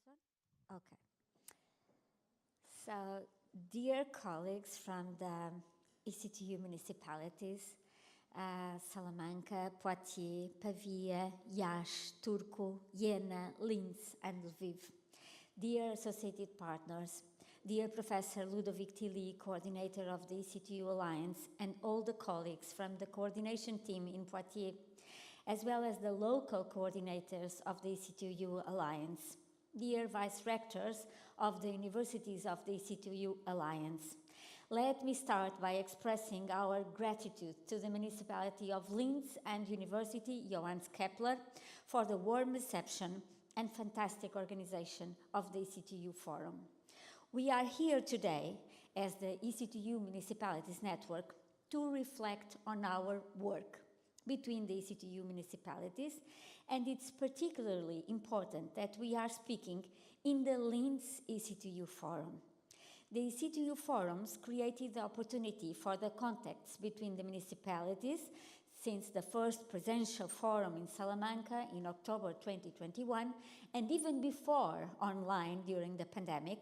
one? Okay. So, dear colleagues from the EC2U municipalities, Salamanca, Poitiers, Pavia, Iași, Turku, Jena, Linz, and Lviv. Dear associated partners, dear Professor Ludovic Tilly, coordinator of the EC2U Alliance, and all the colleagues from the coordination team in Poitiers, as well as the local coordinators of the EC2U Alliance, dear vice rectors of the universities of the EC2U Alliance. Let me start by expressing our gratitude to the municipality of Linz and University Johannes Kepler for the warm reception and fantastic organization of the EC2U Forum. We are here today as the EC2U Municipalities Network to reflect on our work between the EC2U municipalities, and it's particularly important that we are speaking in the Linz EC2U Forum. The EC2U forums created the opportunity for the contacts between the municipalities since the first presential forum in Salamanca in October 2021, and even before online during the pandemic,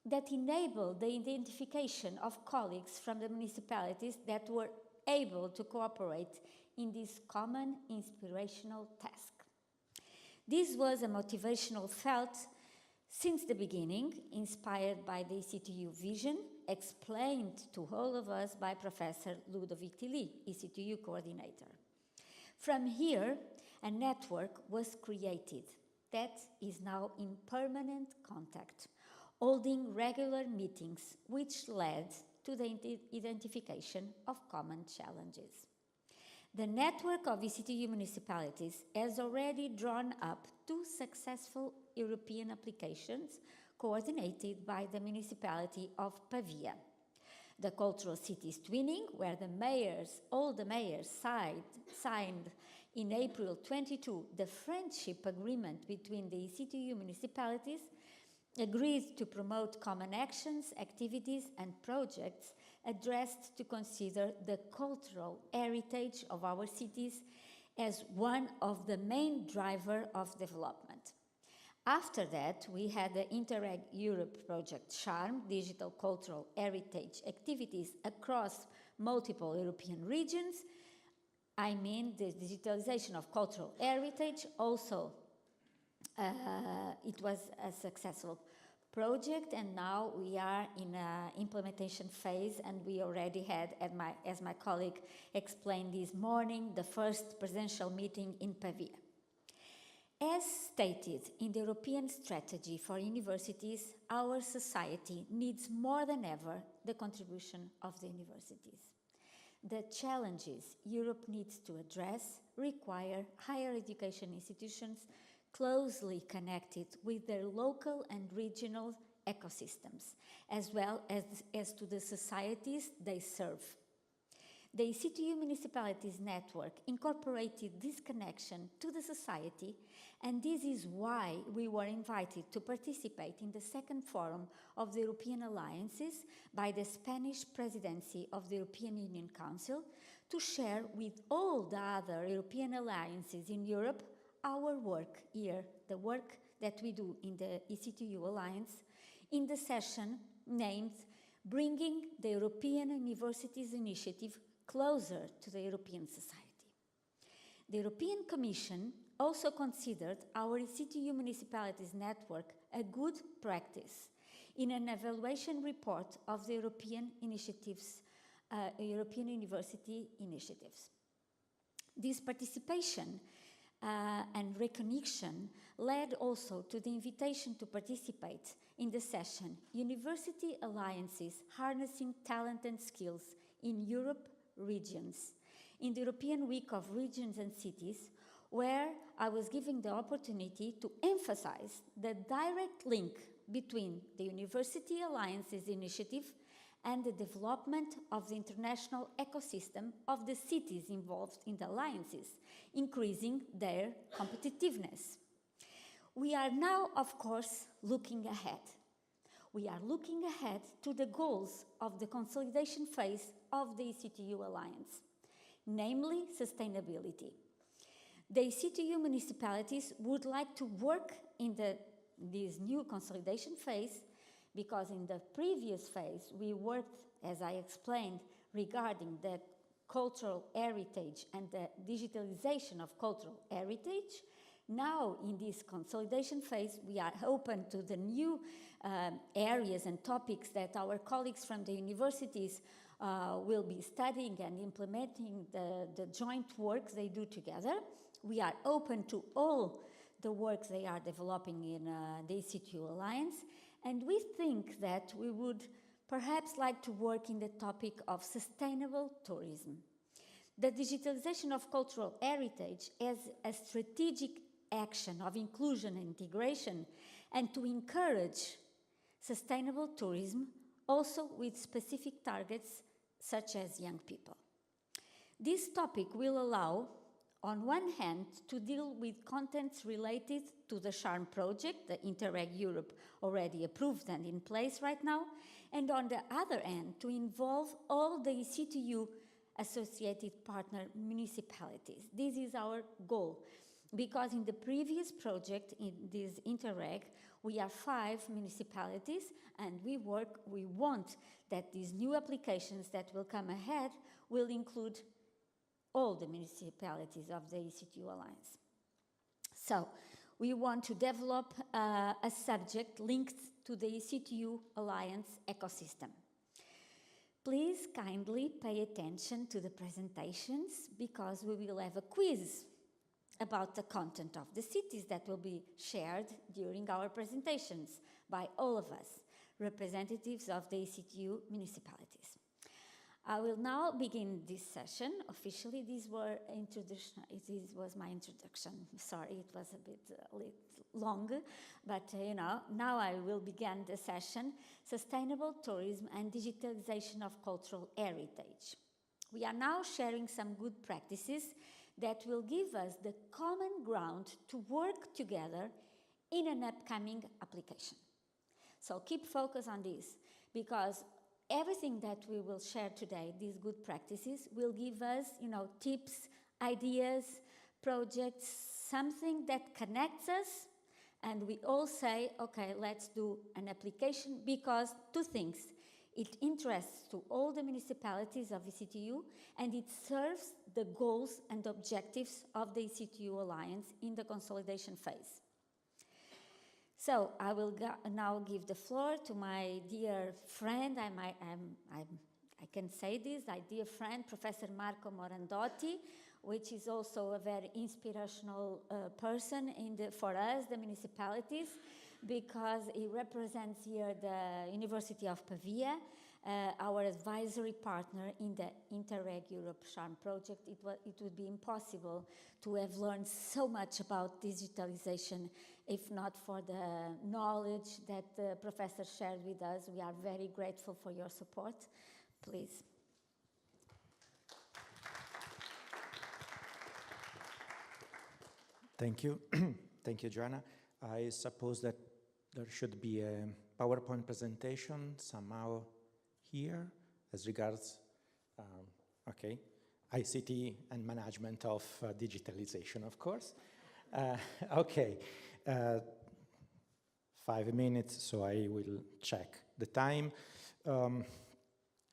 that enabled the identification of colleagues from the municipalities that were able to cooperate in this common inspirational task. This was a motivational felt since the beginning, inspired by the EC2U vision, explained to all of us by Professor Ludovic Tilly, EC2U coordinator. From here, a network was created that is now in permanent contact, holding regular meetings, which led to the identification of common challenges. The network of EC2U municipalities has already drawn up 2 successful European applications coordinated by the municipality of Pavia. The Cultural Cities Twinning, where all the mayors signed in April 22 the friendship agreement between the EC2U municipalities, agreed to promote common actions, activities and projects addressed to consider the cultural heritage of our cities as one of the main drivers of development. After that, we had the Interreg Europe project Charm, digital cultural heritage activities across multiple European regions. I mean the digitalization of cultural heritage also it was a successful project, and now we are in an implementation phase, and we already had, as my colleague explained this morning, the first presential meeting in Pavia. As stated in the European Strategy for Universities, our society needs more than ever the contribution of the universities. The challenges Europe needs to address require higher education institutions closely connected with their local and regional ecosystems, as well as to the societies they serve. The EC2U Municipalities Network incorporated this connection to the society, and this is why we were invited to participate in the second forum of the European Alliances by the Spanish Presidency of the European Union Council to share with all the other European alliances in Europe our work here, the work that we do in the EC2U Alliance, in the session named Bringing the European Universities Initiative Closer to the European Society. The European Commission also considered our EC2U Municipalities Network a good practice in an evaluation report of the European University Initiatives. This participation and recognition led also to the invitation to participate in the session University Alliances Harnessing Talent and Skills in Europe Regions, in the European Week of Regions and Cities, where I was given the opportunity to emphasize the direct link between the University Alliances initiative and the development of the international ecosystem of the cities involved in the alliances, increasing their competitiveness. We are now, of course, looking ahead. We are looking ahead to the goals of the consolidation phase of the EC2U Alliance, namely sustainability. The EC2U municipalities would like to work in the this new consolidation phase, because in the previous phase we worked, as I explained, regarding the cultural heritage and the digitalization of cultural heritage. Now, in this consolidation phase, we are open to the new areas and topics that our colleagues from the universities will be studying and implementing the joint works they do together. We are open to all the works they are developing in the EC2U Alliance, and we think that we would perhaps like to work in the topic of sustainable tourism. The digitalization of cultural heritage as a strategic action of inclusion and integration, and to encourage sustainable tourism, also with specific targets such as young people. This topic will allow, on one hand, to deal with contents related to the CHARM project, the Interreg Europe already approved and in place right now, and on the other hand, to involve all the EC2U associated partner municipalities. This is our goal, because in the previous project, in this Interreg, we are 5 municipalities, and we want that these new applications that will come ahead will include all the municipalities of the EC2U Alliance. So, we want to develop a subject linked to the EC2U Alliance ecosystem. Please kindly pay attention to the presentations, because we will have a quiz about the content of the cities that will be shared during our presentations by all of us, representatives of the EC2U municipalities. I will now begin this session. Officially, this was my introduction. Sorry, it was a bit long, but now I will begin the session, Sustainable Tourism and Digitalization of Cultural Heritage. We are now sharing some good practices that will give us the common ground to work together in an upcoming application. So keep focus on this, because everything that we will share today, these good practices, will give us, tips, ideas, projects, something that connects us, and we all say, okay, let's do an application, because 2 things. It interests to all the municipalities of EC2U, and it serves the goals and objectives of the EC2U Alliance in the consolidation phase. So I will now give the floor to my dear friend, I can say this, my dear friend, Professor Marco Morandotti, which is also a very inspirational person for us, the municipalities, because he represents here the University of Pavia, our advisory partner in the Interreg Europe CHARM project. It would be impossible to have learned so much about digitalization if not for the knowledge that the professor shared with us. We are very grateful for your support. Please. Thank you. Thank you, Joanna. I suppose that there should be a PowerPoint presentation somehow here as regards, ICT and management of digitalization, of course. Okay, 5 minutes, so I will check the time.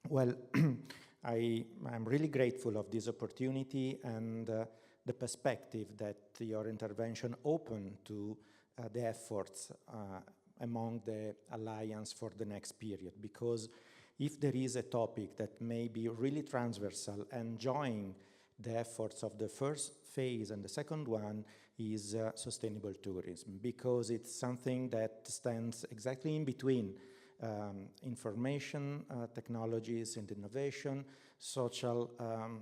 Well, I'm really grateful of this opportunity and the perspective that your intervention opened to the efforts among the Alliance for the next period, because if there is a topic that may be really transversal and join the efforts of the first phase and the second one is sustainable tourism, because it's something that stands exactly in between information technologies and innovation, social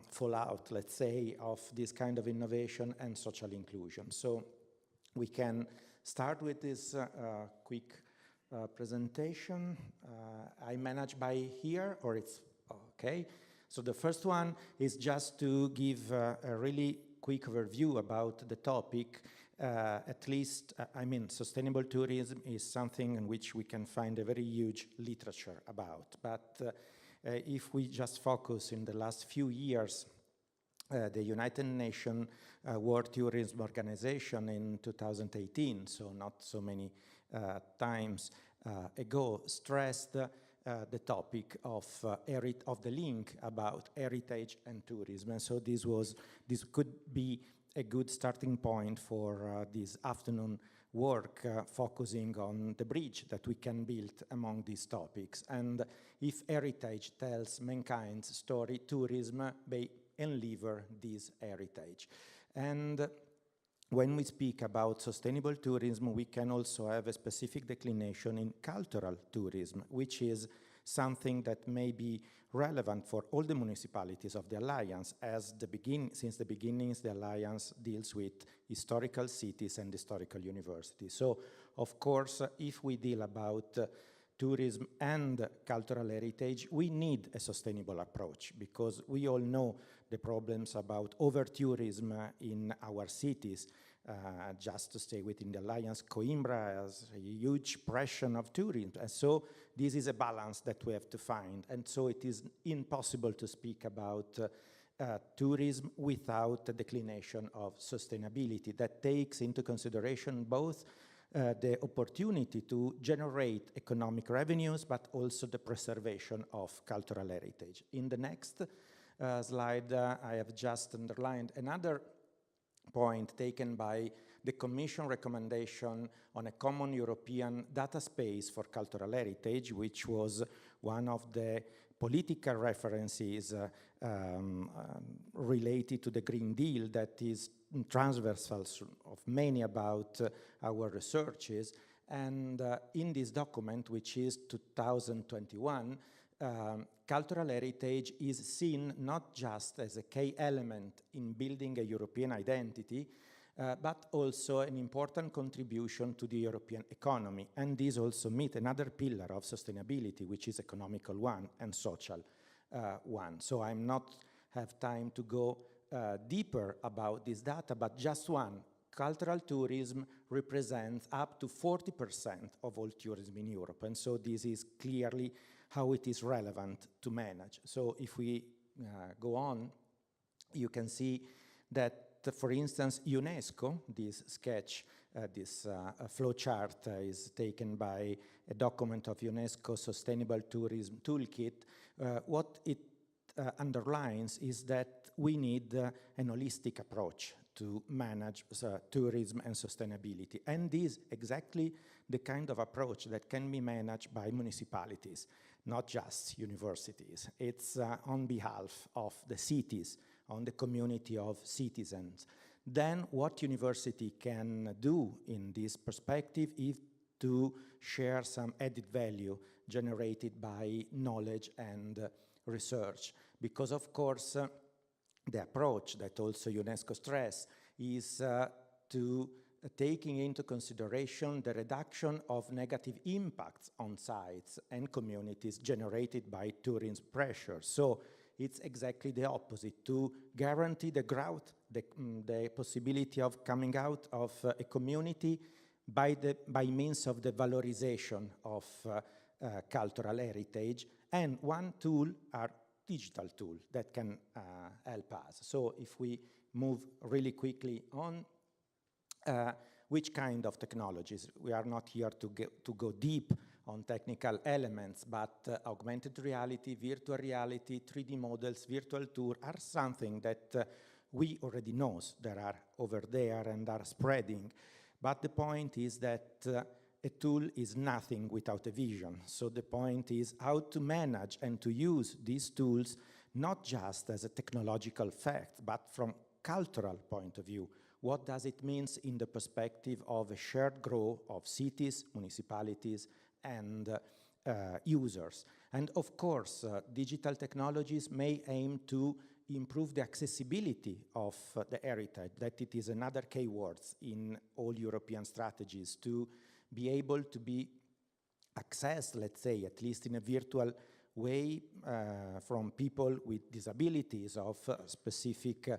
fallout, let's say, of this kind of innovation and social inclusion. So we can start with this quick presentation. I manage by here, or it's okay. So the first one is just to give a really quick overview about the topic. At least, sustainable tourism is something in which we can find a very huge literature about. But if we just focus in the last few years, the United Nations World Tourism Organization in 2018, so not so many times ago, stressed the topic of the link about heritage and tourism. And so this could be a good starting point for this afternoon work focusing on the bridge that we can build among these topics. And if heritage tells mankind's story, tourism may enliver this heritage. And when we speak about sustainable tourism, we can also have a specific declination in cultural tourism, which is something that may be relevant for all the municipalities of the Alliance, as since the beginnings, the Alliance deals with historical cities and historical universities. So, of course, if we deal about tourism and cultural heritage, we need a sustainable approach, because we all know the problems about over-tourism in our cities. Just to stay within the Alliance, Coimbra has a huge pressure of tourism, and so this is a balance that we have to find. And so it is impossible to speak about tourism without a declination of sustainability that takes into consideration both the opportunity to generate economic revenues, but also the preservation of cultural heritage. In the next slide, I have just underlined another point taken by the Commission recommendation on a common European data space for cultural heritage, which was one of the political references related to the Green Deal that is transversal of many about our researches. And in this document, which is 2021, cultural heritage is seen not just as a key element in building a European identity, but also an important contribution to the European economy. And this also meets another pillar of sustainability, which is economical one and social one. So I'm not have time to go deeper about this data, but just one. Cultural tourism represents up to 40% of all tourism in Europe. And so this is clearly how it is relevant to manage. So if we go on, you can see that, for instance, UNESCO, this sketch, this flowchart is taken by a document of UNESCO Sustainable Tourism Toolkit. What it underlines is that we need an holistic approach to manage tourism and sustainability. And this is exactly the kind of approach that can be managed by municipalities, not just universities. It's on behalf of the cities, on the community of citizens. Then what university can do in this perspective is to share some added value generated by knowledge and research. Because of course, the approach that also UNESCO stress is to taking into consideration the reduction of negative impacts on sites and communities generated by tourism pressure. So it's exactly the opposite, to guarantee the growth, the possibility of coming out of a community by means of the valorization of cultural heritage. And one tool are digital tool that can help us. So if we move really quickly on, which kind of technologies? We are not here to go deep on technical elements, but augmented reality, virtual reality, 3D models, virtual tour are something that we already know that are over there and are spreading. But the point is that a tool is nothing without a vision. So the point is how to manage and to use these tools not just as a technological fact, but from cultural point of view. What does it mean in the perspective of a shared growth of cities, municipalities, and users? And of course, digital technologies may aim to improve the accessibility of the heritage, that it is another keyword in all European strategies, to be able to be accessed, let's say, at least in a virtual way, from people with disabilities of specific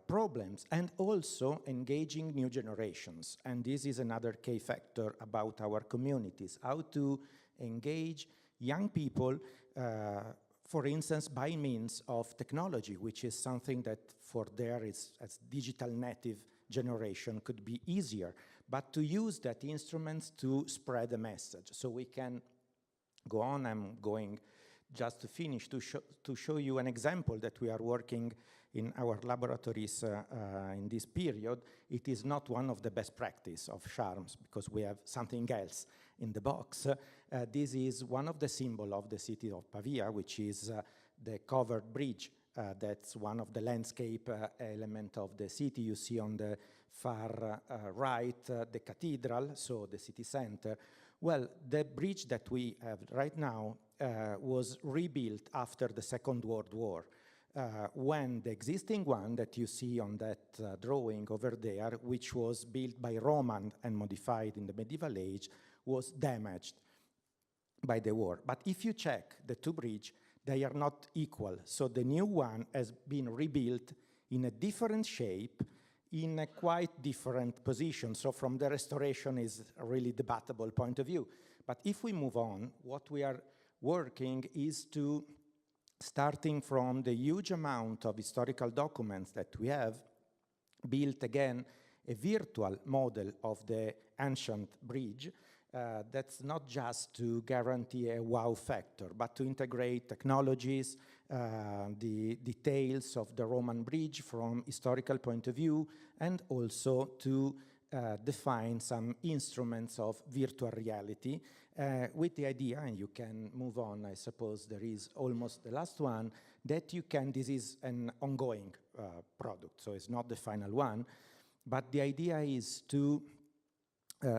problems, and also engaging new generations. And this is another key factor about our communities, how to engage young people for instance, by means of technology, which is something that for there is, as digital native generation, could be easier, but to use that instruments to spread a message. So we can go on. I'm going just to finish to show you an example that we are working in our laboratories in this period. It is not one of the best practice of charms because we have something else in the box. This is one of the symbols of the city of Pavia, which is the covered bridge. That's one of the landscape element of the city. You see on the far right the cathedral, so the city center. Well, the bridge that we have right now was rebuilt after the Second World War, when the existing one that you see on that drawing over there, which was built by Roman and modified in the medieval age, was damaged by the war. But if you check the two bridges, they are not equal. So the new one has been rebuilt in a different shape, in a quite different position. So from the restoration is a really debatable point of view. But if we move on, what we are working is to, starting from the huge amount of historical documents that we have, built again a virtual model of the ancient bridge. That's not just to guarantee a wow factor, but to integrate technologies, the details of the Roman bridge from historical point of view, and also to define some instruments of virtual reality with the idea, and you can move on, I suppose there is almost the last one, that you can, this is an ongoing product, so it's not the final one, but the idea is to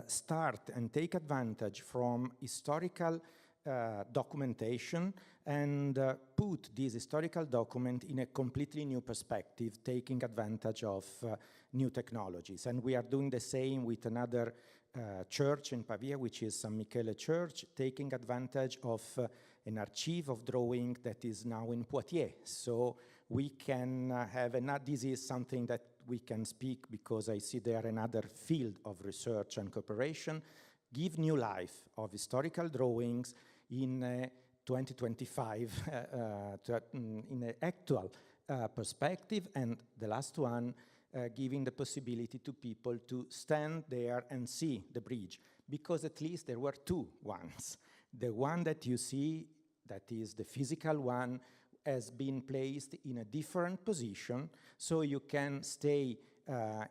start and take advantage from historical documentation and put this historical document in a completely new perspective, taking advantage of new technologies. And we are doing the same with another church in Pavia, which is San Michele Church, taking advantage of an archive of drawing that is now in Poitiers. So we can have this is something that we can speak because I see there another field of research and cooperation, give new life of historical drawings in 2025 in an actual perspective, and the last one giving the possibility to people to stand there and see the bridge, because at least there were two ones. The one that you see, that is the physical one, has been placed in a different position, so you can stay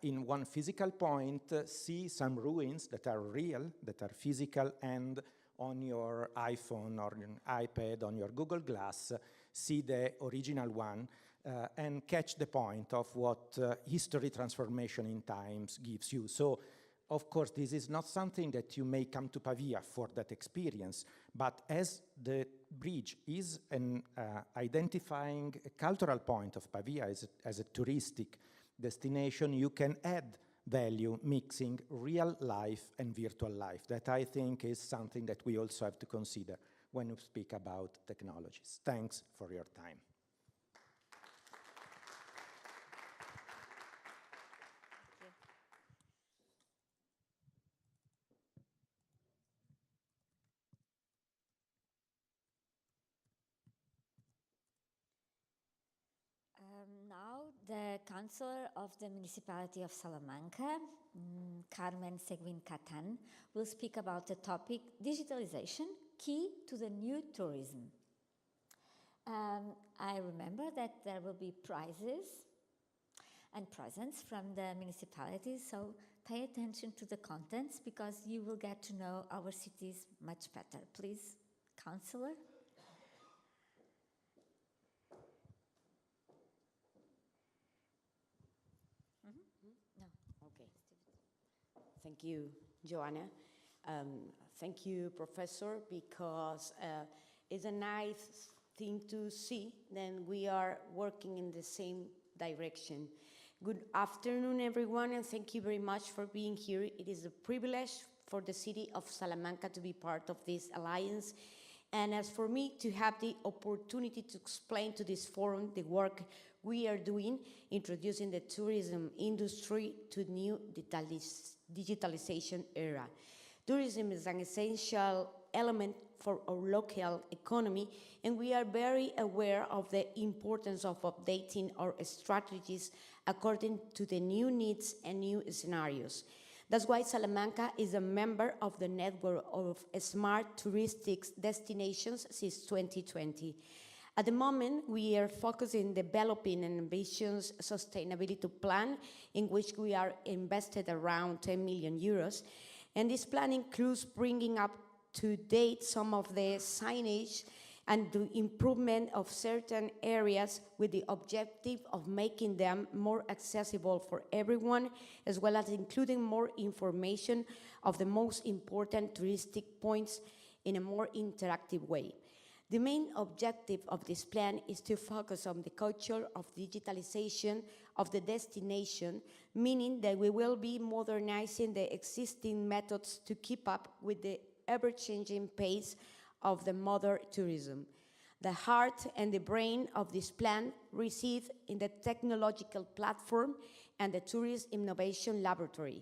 in one physical point, see some ruins that are real, that are physical, and on your iPhone or an iPad, on your Google Glass, see the original one, and catch the point of what history transformation in times gives you. So, of course, this is not something that you may come to Pavia for that experience, but as the bridge is an identifying a cultural point of Pavia as a touristic destination, you can add value mixing real life and virtual life. That I think is something that we also have to consider when we speak about technologies. Thanks for your time. Now, the Councillor of the Municipality of Salamanca, Carmen Seguin Catan, will speak about the topic digitalization, key to the new tourism. I remember that there will be prizes and presents from the municipalities, so pay attention to the contents because you will get to know our cities much better. Please, Councillor. Thank you, Joanna. Thank you, Professor, because it's a nice thing to see that we are working in the same direction. Good afternoon, everyone, and thank you very much for being here. It is a privilege for the city of Salamanca to be part of this alliance, and as for me to have the opportunity to explain to this forum the work we are doing, introducing the tourism industry to new digitalization era. Tourism is an essential element for our local economy, and we are very aware of the importance of updating our strategies according to the new needs and new scenarios. That's why Salamanca is a member of the network of smart touristic destinations since 2020. At the moment, we are focusing on developing an ambitious sustainability plan in which we are invested around 10 million euros. And this plan includes bringing up to date some of the signage and the improvement of certain areas with the objective of making them more accessible for everyone, as well as including more information of the most important touristic points in a more interactive way. The main objective of this plan is to focus on the culture of digitalization of the destination, meaning that we will be modernizing the existing methods to keep up with the ever-changing pace of the modern tourism. The heart and the brain of this plan reside in the technological platform and the Tourist Innovation Laboratory.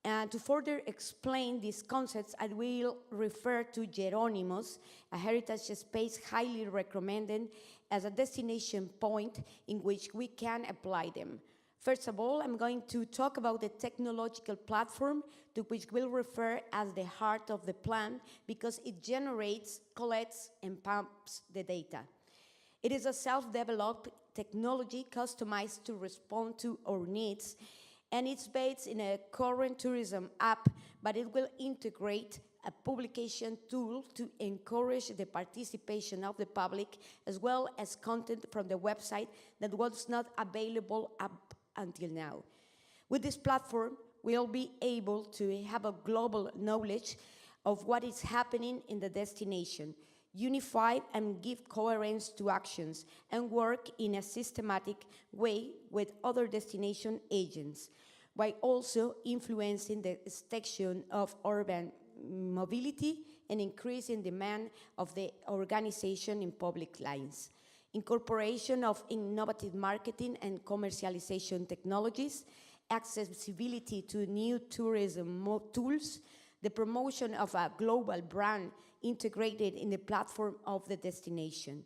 And to further explain these concepts, I will refer to Jerónimos, a heritage space highly recommended as a destination point in which we can apply them. First of all, I'm going to talk about the technological platform, to which we'll refer as the heart of the plan, because it generates, collects, and pumps the data. It is a self-developed technology customized to respond to our needs, and it's based in a current tourism app, but it will integrate a publication tool to encourage the participation of the public, as well as content from the website that was not available up until now. With this platform, we'll be able to have a global knowledge of what is happening in the destination, unify and give coherence to actions, and work in a systematic way with other destination agents, while also influencing the extension of urban mobility and increasing demand of the organization in public lines. Incorporation of innovative marketing and commercialization technologies, accessibility to new tourism tools, the promotion of a global brand integrated in the platform of the destination.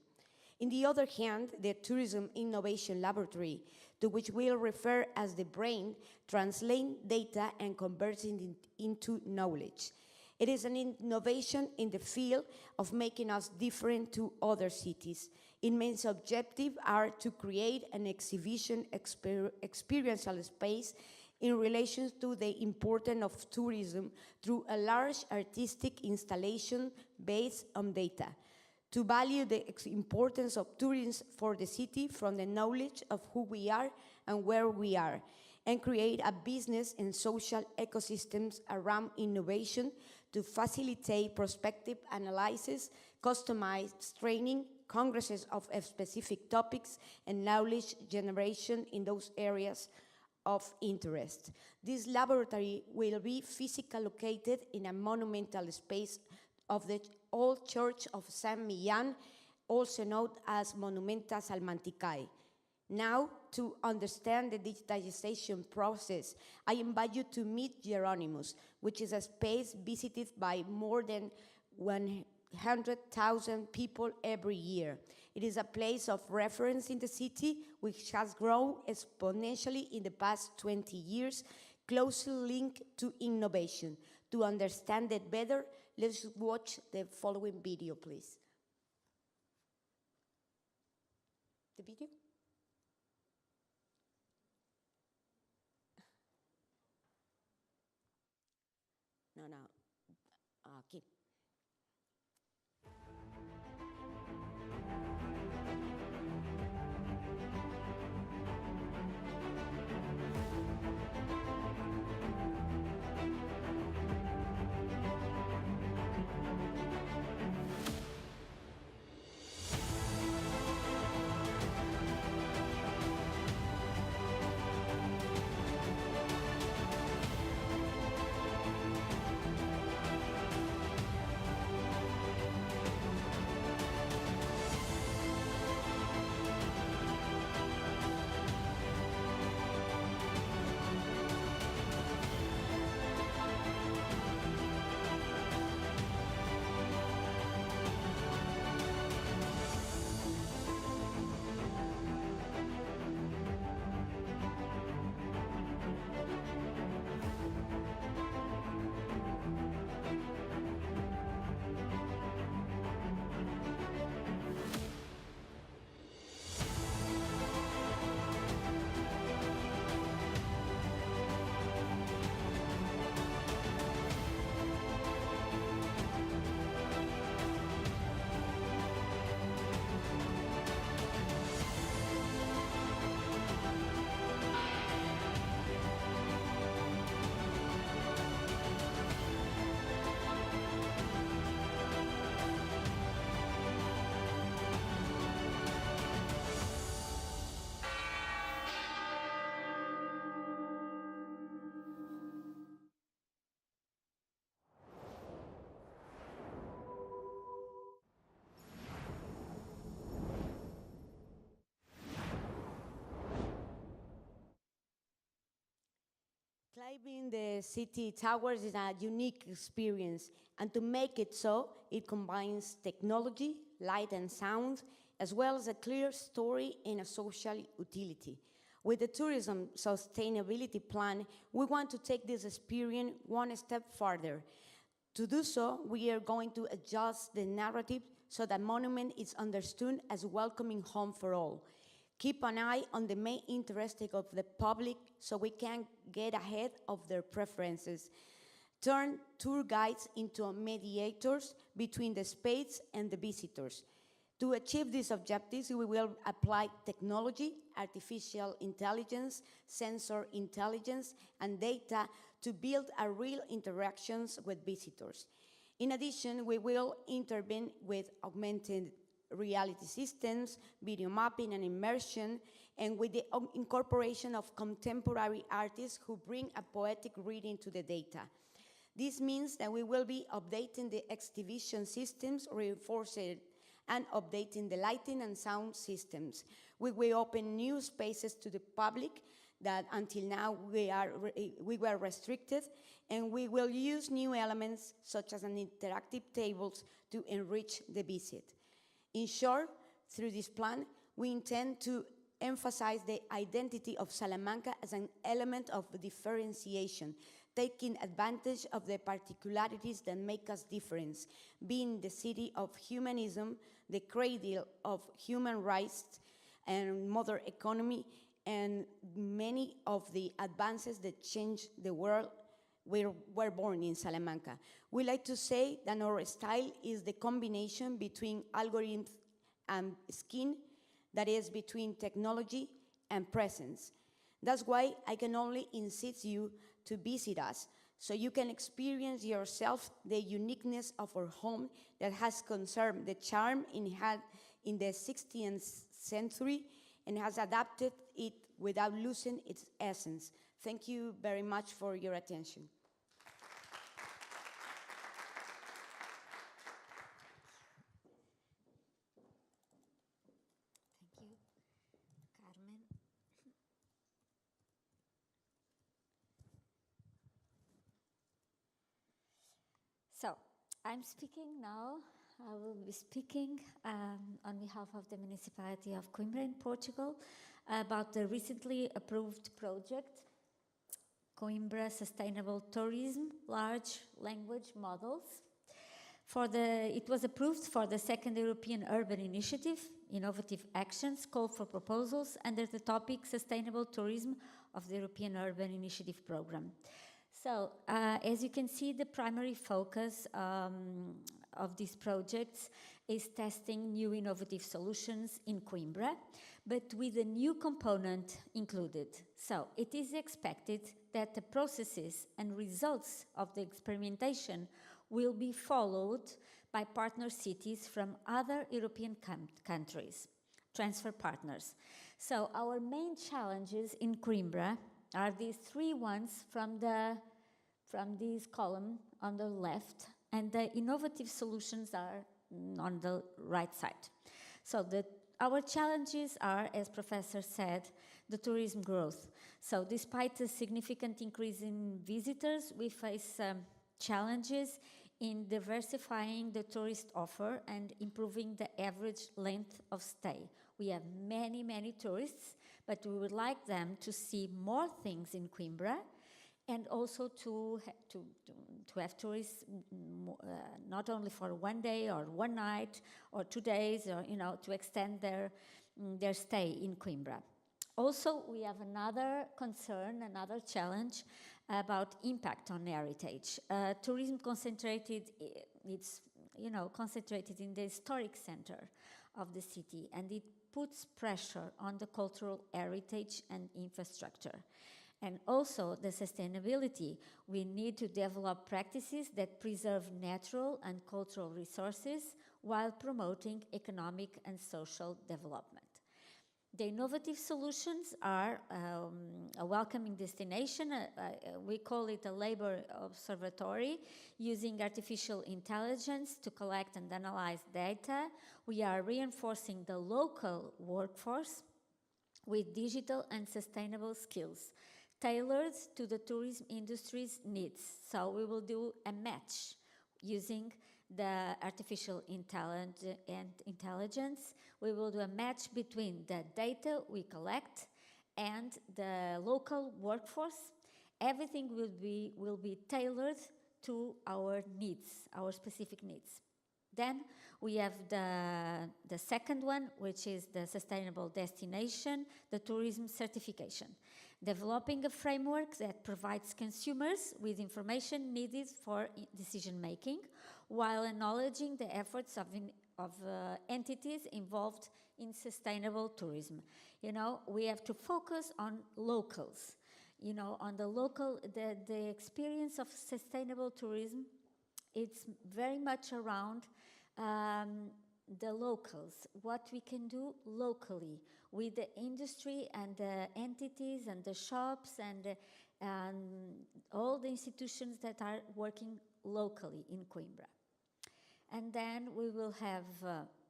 On the other hand, the Tourism Innovation Laboratory, to which we'll refer as the brain, translates data and converts it into knowledge. It is an innovation in the field of making us different to other cities. Its main objectives are to create an exhibition experiential space in relation to the importance of tourism through a large artistic installation based on data, to value the importance of tourism for the city from the knowledge of who we are and where we are, and create a business and social ecosystems around innovation to facilitate prospective analysis, customized training, congresses of specific topics, and knowledge generation in those areas of interest. This laboratory will be physically located in a monumental space of the old church of San Millán, also known as Monumenta Salmanticai. Now, to understand the digitization process, I invite you to meet Jerónimos, which is a space visited by more than 100,000 people every year. It is a place of reference in the city, which has grown exponentially in the past 20 years, closely linked to innovation. To understand it better, let's watch the following video, please. The video? No. Keep. Climbing the city towers is a unique experience, and to make it so, it combines technology, light and sound, as well as a clear story and a social utility. With the tourism sustainability plan, we want to take this experience one step further. To do so, we are going to adjust the narrative so that monument is understood as a welcoming home for all. Keep an eye on the main interests of the public so we can get ahead of their preferences. Turn tour guides into mediators between the space and the visitors. To achieve these objectives, we will apply technology, artificial intelligence, sensor intelligence, and data to build a real interactions with visitors. In addition, we will intervene with augmented reality systems, video mapping and immersion, and with the incorporation of contemporary artists who bring a poetic reading to the data. This means that we will be updating the exhibition systems, reinforcing and updating the lighting and sound systems. We will open new spaces to the public that until now we were restricted, and we will use new elements such as an interactive tables to enrich the visit. In short, through this plan, we intend to emphasize the identity of Salamanca as an element of differentiation, taking advantage of the particularities that make us different, being the city of humanism, the cradle of human rights and modern economy, and many of the advances that change the world were born in Salamanca. We like to say that our style is the combination between algorithms and skin, that is between technology and presence. That's why I can only insist you to visit us, so you can experience yourself the uniqueness of our home that has conserved the charm it had in the 16th century and has adapted it without losing its essence. Thank you very much for your attention. Thank you, Carmen. So, I'm speaking now. I will be speaking on behalf of the Municipality of Coimbra in Portugal about the recently approved project, Coimbra Sustainable Tourism Large Language Models. It was approved for the second European Urban Initiative, Innovative Actions, Call for Proposals, under the topic Sustainable Tourism of the European Urban Initiative Programme. So, as you can see, the primary focus of these projects is testing new innovative solutions in Coimbra, but with a new component included. So, it is expected that the processes and results of the experimentation will be followed by partner cities from other European countries, transfer partners. So, our main challenges in Coimbra are these three ones from this column on the left, and the innovative solutions are on the right side. So our challenges are, as Professor said, the tourism growth. So despite a significant increase in visitors, we face challenges in diversifying the tourist offer and improving the average length of stay. We have many, many tourists, but we would like them to see more things in Coimbra, and also to have tourists not only for one day or one night or 2 days, or to extend their stay in Coimbra. Also, we have another concern, another challenge about impact on heritage. Tourism concentrated in the historic center of the city, and it puts pressure on the cultural heritage and infrastructure. And also the sustainability. We need to develop practices that preserve natural and cultural resources while promoting economic and social development. The innovative solutions are a welcoming destination. We call it a labor observatory, using artificial intelligence to collect and analyze data. We are reinforcing the local workforce with digital and sustainable skills, tailored to the tourism industry's needs. So we will do a match using the artificial intelligence. We will do a match between the data we collect and the local workforce. Everything will be tailored to our needs, our specific needs. Then we have the second one, which is the sustainable destination, the tourism certification. Developing a framework that provides consumers with information needed for decision making, while acknowledging the efforts of entities involved in sustainable tourism. You know, we have to focus on locals. You know, on the local, the experience of sustainable tourism, it's very much around the locals, what we can do locally with the industry and the entities and the shops and all the institutions that are working locally in Coimbra. And then we will have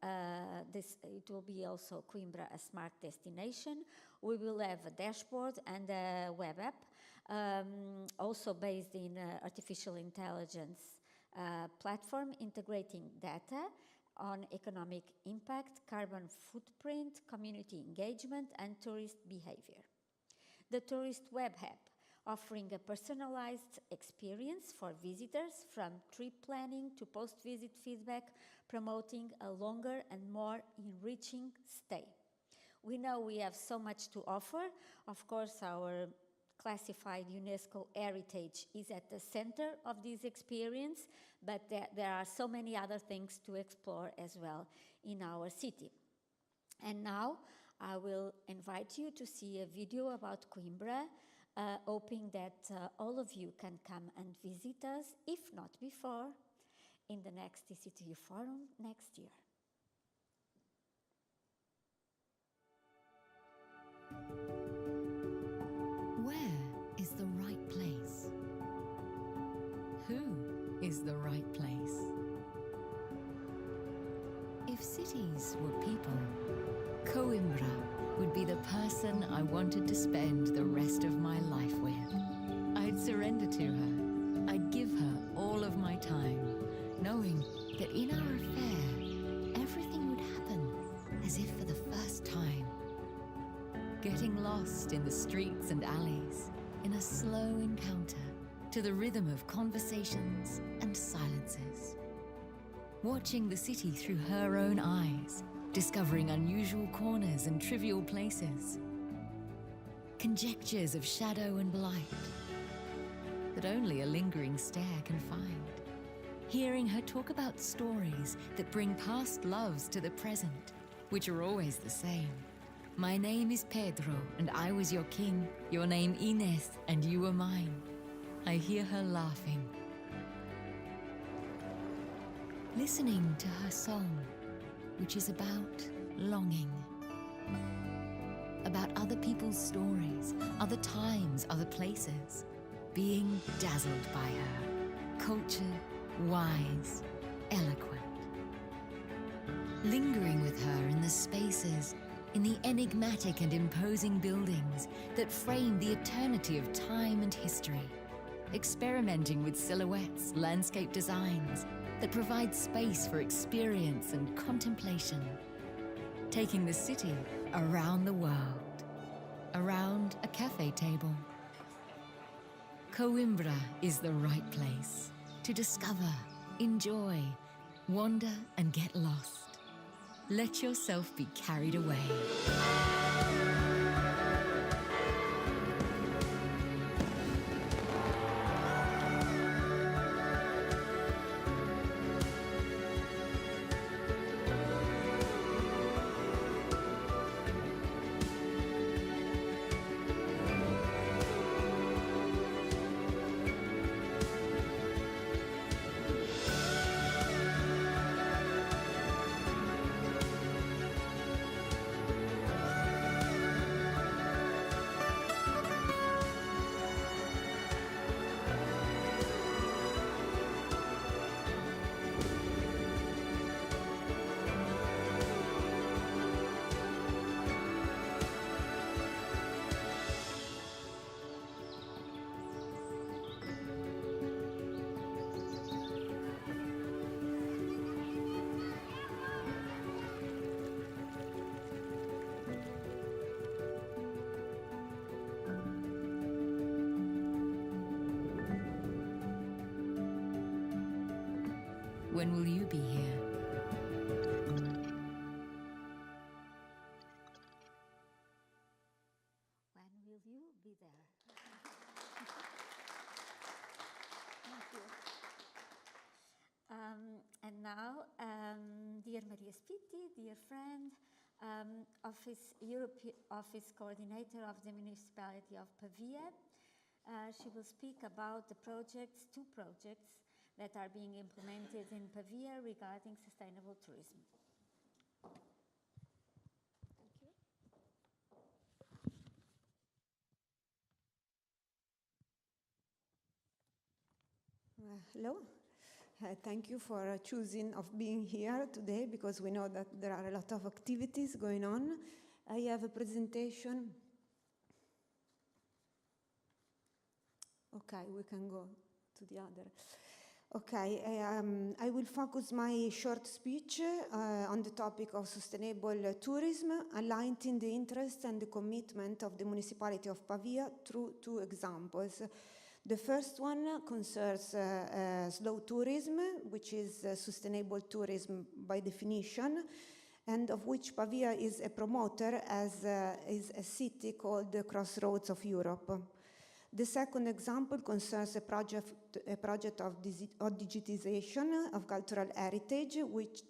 it will be also Coimbra, a smart destination. We will have a dashboard and a web app, also based in artificial intelligence platform, integrating data on economic impact, carbon footprint, community engagement, and tourist behavior. The tourist web app, offering a personalized experience for visitors from trip planning to post-visit feedback, promoting a longer and more enriching stay. We know we have so much to offer. Of course, our classified UNESCO heritage is at the center of this experience, but there are so many other things to explore as well in our city. And now I will invite you to see a video about Coimbra, hoping that all of you can come and visit us, if not before, in the next EC2U Forum next year. Where is the right place? Who is the right place? If cities were people, Coimbra would be the person I wanted to spend the rest of my life with. I'd surrender to her. I'd give her all of my time, knowing that in our affair, everything would happen as if for the first time. Getting lost in the streets and alleys, in a slow encounter to the rhythm of conversations and silences. Watching the city through her own eyes, discovering unusual corners and trivial places. Conjectures of shadow and light that only a lingering stare can find. Hearing her talk about stories that bring past loves to the present, which are always the same. My name is Pedro, and I was your king. Your name Ines, and you were mine. I hear her laughing. Listening to her song, which is about longing. About other people's stories, other times, other places. Being dazzled by her. Cultured, wise, eloquent. Lingering with her in the spaces, in the enigmatic and imposing buildings that frame the eternity of time and history. Experimenting with silhouettes, landscape designs that provide space for experience and contemplation. Taking the city around the world, around a cafe table. Coimbra is the right place to discover, enjoy, wander and get lost. Let yourself be carried away. When will you be here? When will you be there? Thank you. And now, dear Maria Spitti, dear friend, Office Coordinator of the Municipality of Pavia, she will speak about the two projects that are being implemented in Pavia regarding sustainable tourism. Hello. Thank you for choosing of being here today, because we know that there are a lot of activities going on. I have a presentation. Okay, we can go to the other. Okay, I will focus my short speech on the topic of sustainable tourism, aligning the interest and the commitment of the municipality of Pavia through two examples. The first one concerns slow tourism, which is sustainable tourism by definition, and of which Pavia is a promoter, as is a city called the Crossroads of Europe. The second example concerns a project of digitization of cultural heritage,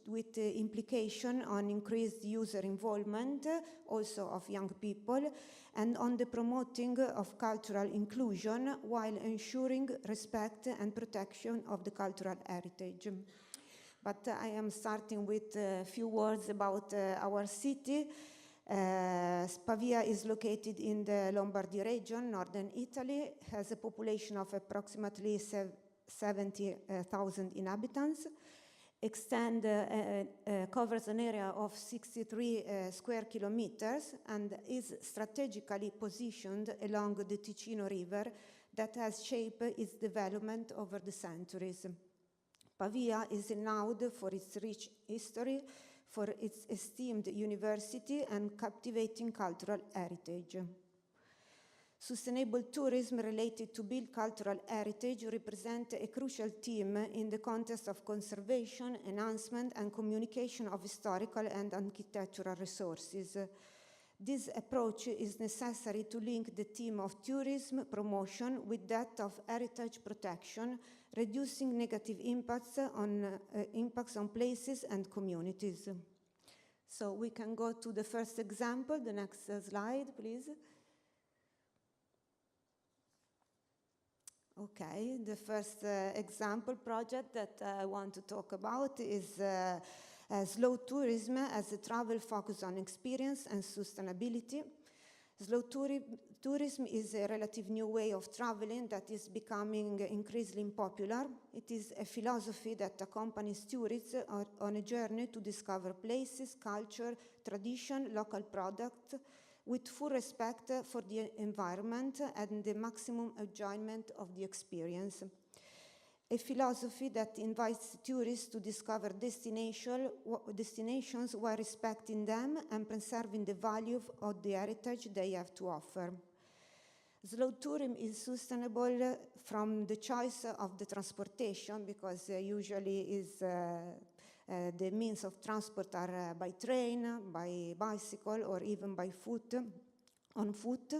with implication on increased user involvement, also of young people, and on the promoting of cultural inclusion while ensuring respect and protection of the cultural heritage. But I am starting with a few words about our city. Pavia is located in the Lombardy region, northern Italy, has a population of approximately 70,000 inhabitants, covers an area of 63 square kilometers, and is strategically positioned along the Ticino River that has shaped its development over the centuries. Pavia is renowned for its rich history, for its esteemed university and captivating cultural heritage. Sustainable tourism related to build cultural heritage represent a crucial theme in the context of conservation, enhancement, and communication of historical and architectural resources. This approach is necessary to link the theme of tourism promotion with that of heritage protection, reducing negative impacts on places and communities. So we can go to the first example. The next slide, please. Okay, the first example project that I want to talk about is slow tourism as a travel focused on experience and sustainability. Slow tourism is a relative new way of traveling that is becoming increasingly popular. It is a philosophy that accompanies tourists on a journey to discover places, culture, tradition, local products, with full respect for the environment and the maximum enjoyment of the experience. A philosophy that invites tourists to discover destinations while respecting them and preserving the value of the heritage they have to offer. Slow tourism is sustainable from the choice of the transportation, because usually the means of transport are by train, by bicycle, or even by on foot.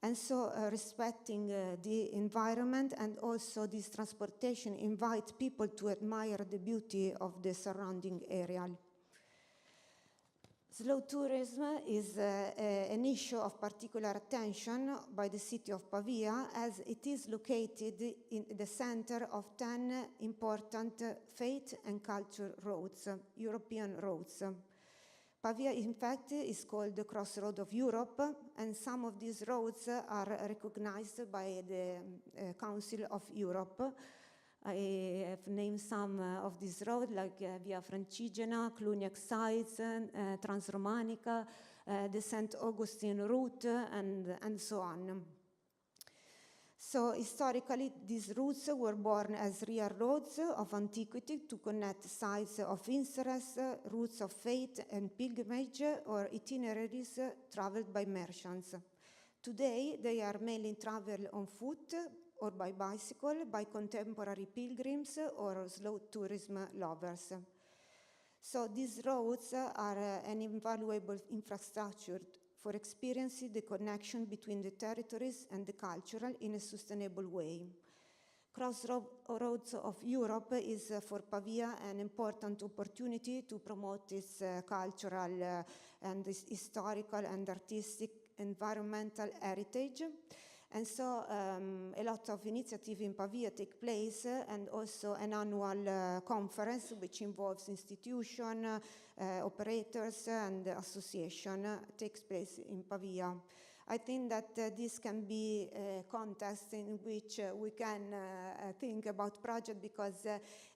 And so respecting the environment, and also this transportation invites people to admire the beauty of the surrounding area. Slow tourism is an issue of particular attention by the city of Pavia, as it is located in the center of 10 important faith and culture roads, European roads. Pavia, in fact, is called the Crossroads of Europe, and some of these roads are recognized by the Council of Europe. I have named some of these roads, like Via Francigena, Cluniac Sites, Transromanica, the St. Augustine route, and so on. So historically, these routes were born as real roads of antiquity to connect sites of interest, routes of faith and pilgrimage, or itineraries traveled by merchants. Today, they are mainly traveled on foot or by bicycle, by contemporary pilgrims or slow tourism lovers. So these roads are an invaluable infrastructure for experiencing the connection between the territories and the cultural in a sustainable way. Crossroads of Europe is for Pavia an important opportunity to promote its cultural and historical and artistic environmental heritage. And so a lot of initiatives in Pavia take place, and also an annual conference which involves institutions, operators and associations takes place in Pavia. I think that this can be a context in which we can think about project, because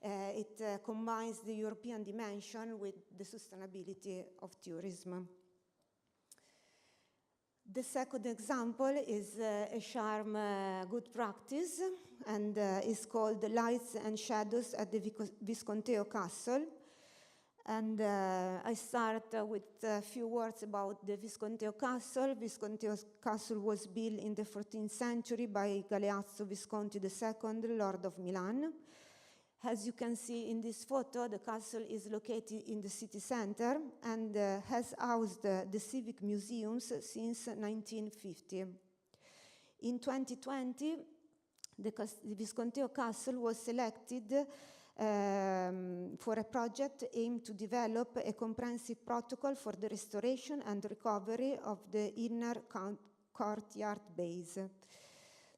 it combines the European dimension with the sustainability of tourism. The second example is a charm good practice, and is called Lights and Shadows at the Visconteo Castle. And I start with a few words about the Visconteo Castle. Visconteo Castle was built in the 14th century by Galeazzo Visconti II, Lord of Milan. As you can see in this photo, the castle is located in the city center and has housed the civic museums since 1950. In 2020, the Visconteo Castle was selected for a project aimed to develop a comprehensive protocol for the restoration and recovery of the inner courtyard base.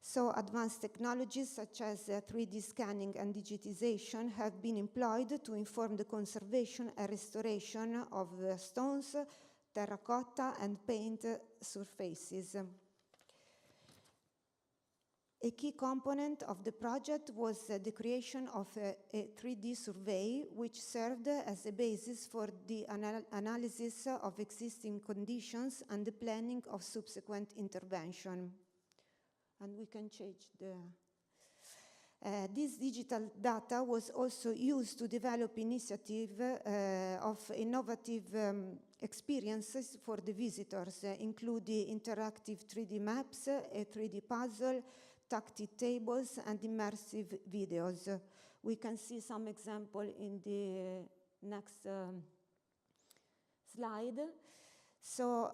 So advanced technologies such as 3D scanning and digitization have been employed to inform the conservation and restoration of stones, terracotta and paint surfaces. A key component of the project was the creation of a 3D survey, which served as a basis for the analysis of existing conditions and the planning of subsequent intervention. And we can change the... This digital data was also used to develop initiative of innovative experiences for the visitors, including interactive 3D maps, a 3D puzzle, tactile tables, and immersive videos. We can see some example in the next slide. So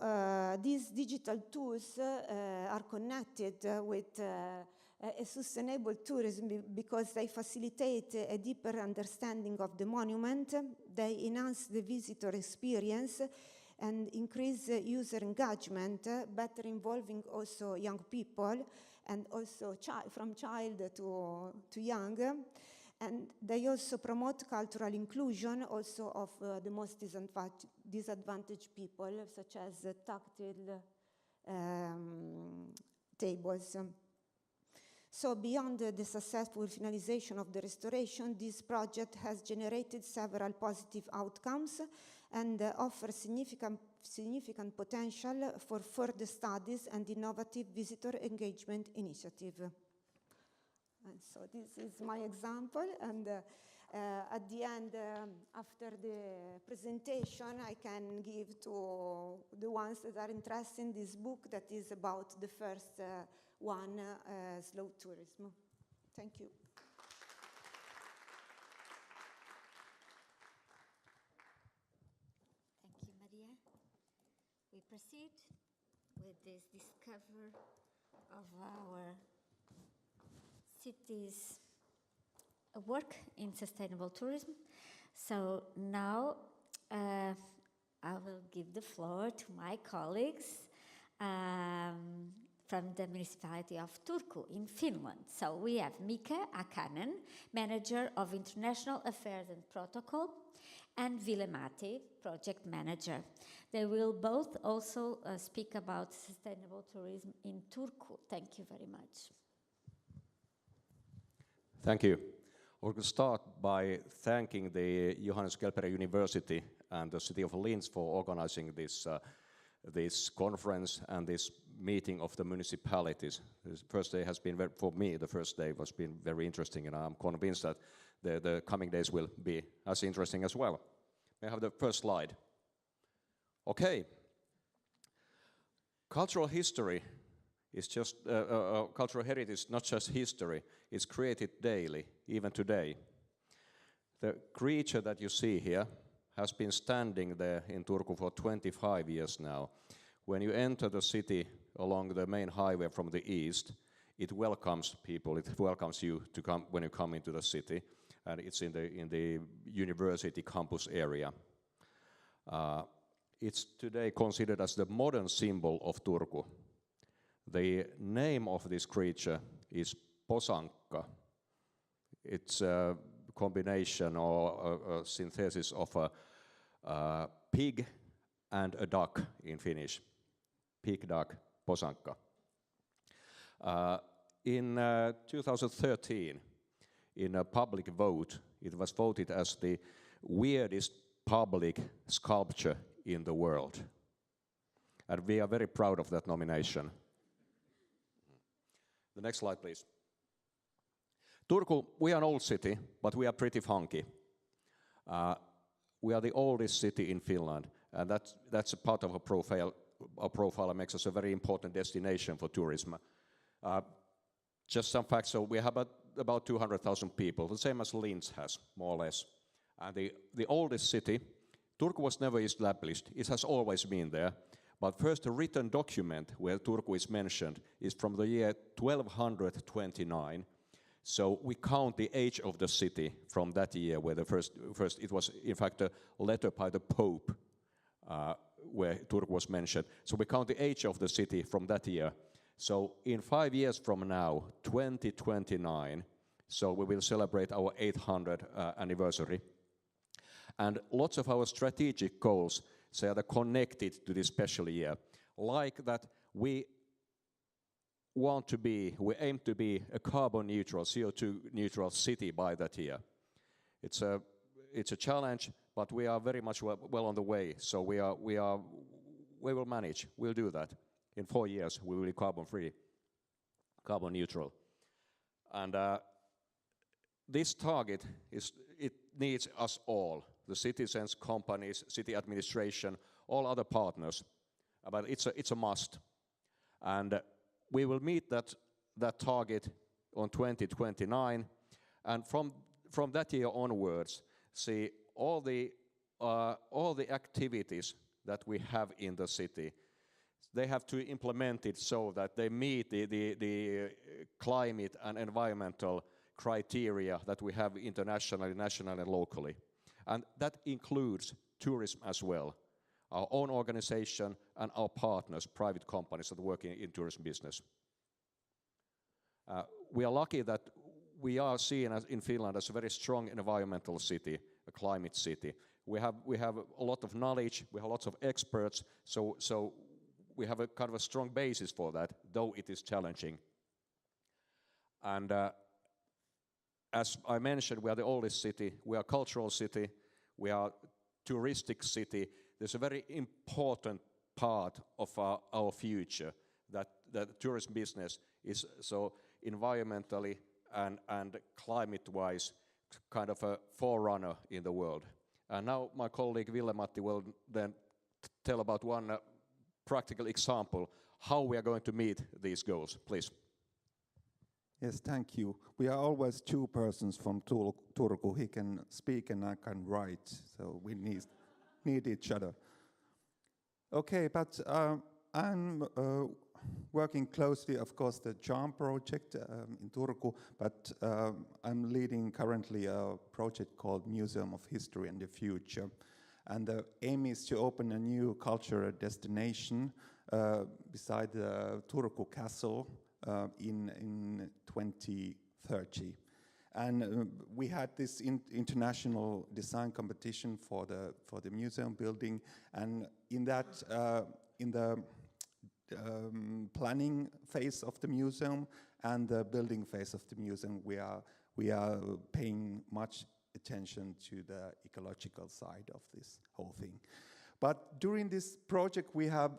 these digital tools are connected with a sustainable tourism because they facilitate a deeper understanding of the monument, they enhance the visitor experience and increase user engagement, better involving also young people and also from child to young. And they also promote cultural inclusion also of the most disadvantaged people, such as tactile tables. So beyond the successful finalization of the restoration, this project has generated several positive outcomes and offers significant potential for further studies and innovative visitor engagement initiative. And so this is my example, and at the end, after the presentation, I can give to the ones that are interested in this book that is about the first one, slow tourism. Thank you. Thank you, Maria. We proceed with this discovery of our city's work in sustainable tourism. So now I will give the floor to my colleagues from the municipality of Turku in Finland. So we have Mika Akanen, Manager of International Affairs and Protocol, and Ville-Matti, Project Manager. They will both also speak about sustainable tourism in Turku. Thank you very much. Thank you. We're going to start by thanking the Johannes Kepler University and the city of Linz for organizing this conference and this meeting of the municipalities. This first day has been, for me, the first day was been very interesting, and I'm convinced that the coming days will be as interesting as well. May I have the first slide? Okay. Cultural history It's just cultural heritage, not just history. It's created daily, even today. The creature that you see here has been standing there in Turku for 25 years now. When you enter the city along the main highway from the east, it welcomes people. It welcomes you to come when you come into the city, and it's in the university campus area. It's today considered as the modern symbol of Turku. The name of this creature is posankka. It's a combination or a synthesis of a pig and a duck in Finnish. Pig, duck, posankka. In 2013, in a public vote, it was voted as the weirdest public sculpture in the world. And we are very proud of that nomination. The next slide, please. Turku, we are an old city, but we are pretty funky. We are the oldest city in Finland, and that's a part of our profile. Our profile makes us a very important destination for tourism. Just some facts, so we have about 200,000 people, the same as Linz has, more or less. And the oldest city, Turku was never established, it has always been there, but first a written document where Turku is mentioned is from the year 1229. So we count the age of the city from that year, where the first it was in fact a letter by the Pope where Turku was mentioned. So we count the age of the city from that year. So in 5 years from now, 2029, so we will celebrate our 800th anniversary. And lots of our strategic goals, they are connected to this special year. Like that we aim to be a carbon neutral, CO2 neutral city by that year. It's a challenge, but we are very much well on the way. So we will manage. We'll do that. In 4 years, we will be carbon free, carbon neutral. And this target it needs us all, the citizens, companies, city administration, all other partners. But it's a must. And we will meet that target on 2029, and from that year onwards, see all the activities that we have in the city. They have to implement it so that they meet the climate and environmental criteria that we have internationally, nationally, and locally, and that includes tourism as well. Our own organization and our partners, private companies that work in tourism business. We are lucky that we are seen in Finland as a very strong environmental city, a climate city. We have a lot of knowledge, we have lots of experts, so we have a kind of a strong basis for that, though it is challenging. And as I mentioned, we are the oldest city, we are a cultural city, we are a touristic city. There's a very important part of our future that tourism business is so environmentally and climate-wise kind of a forerunner in the world. And now my colleague Ville-Matti will then tell about one practical example how we are going to meet these goals. Please. Yes, thank you. We are always two persons from Turku. He can speak and I can write, so we need each other. Okay, but I'm working closely, of course, the CHARM project in Turku, but I'm leading currently a project called Museum of History and the Future. And the aim is to open a new cultural destination beside the Turku Castle in 2030. And we had this international design competition for the museum building, and in that in the planning phase of the museum and the building phase of the museum, we are paying much attention to the ecological side of this whole thing. But during this project, we have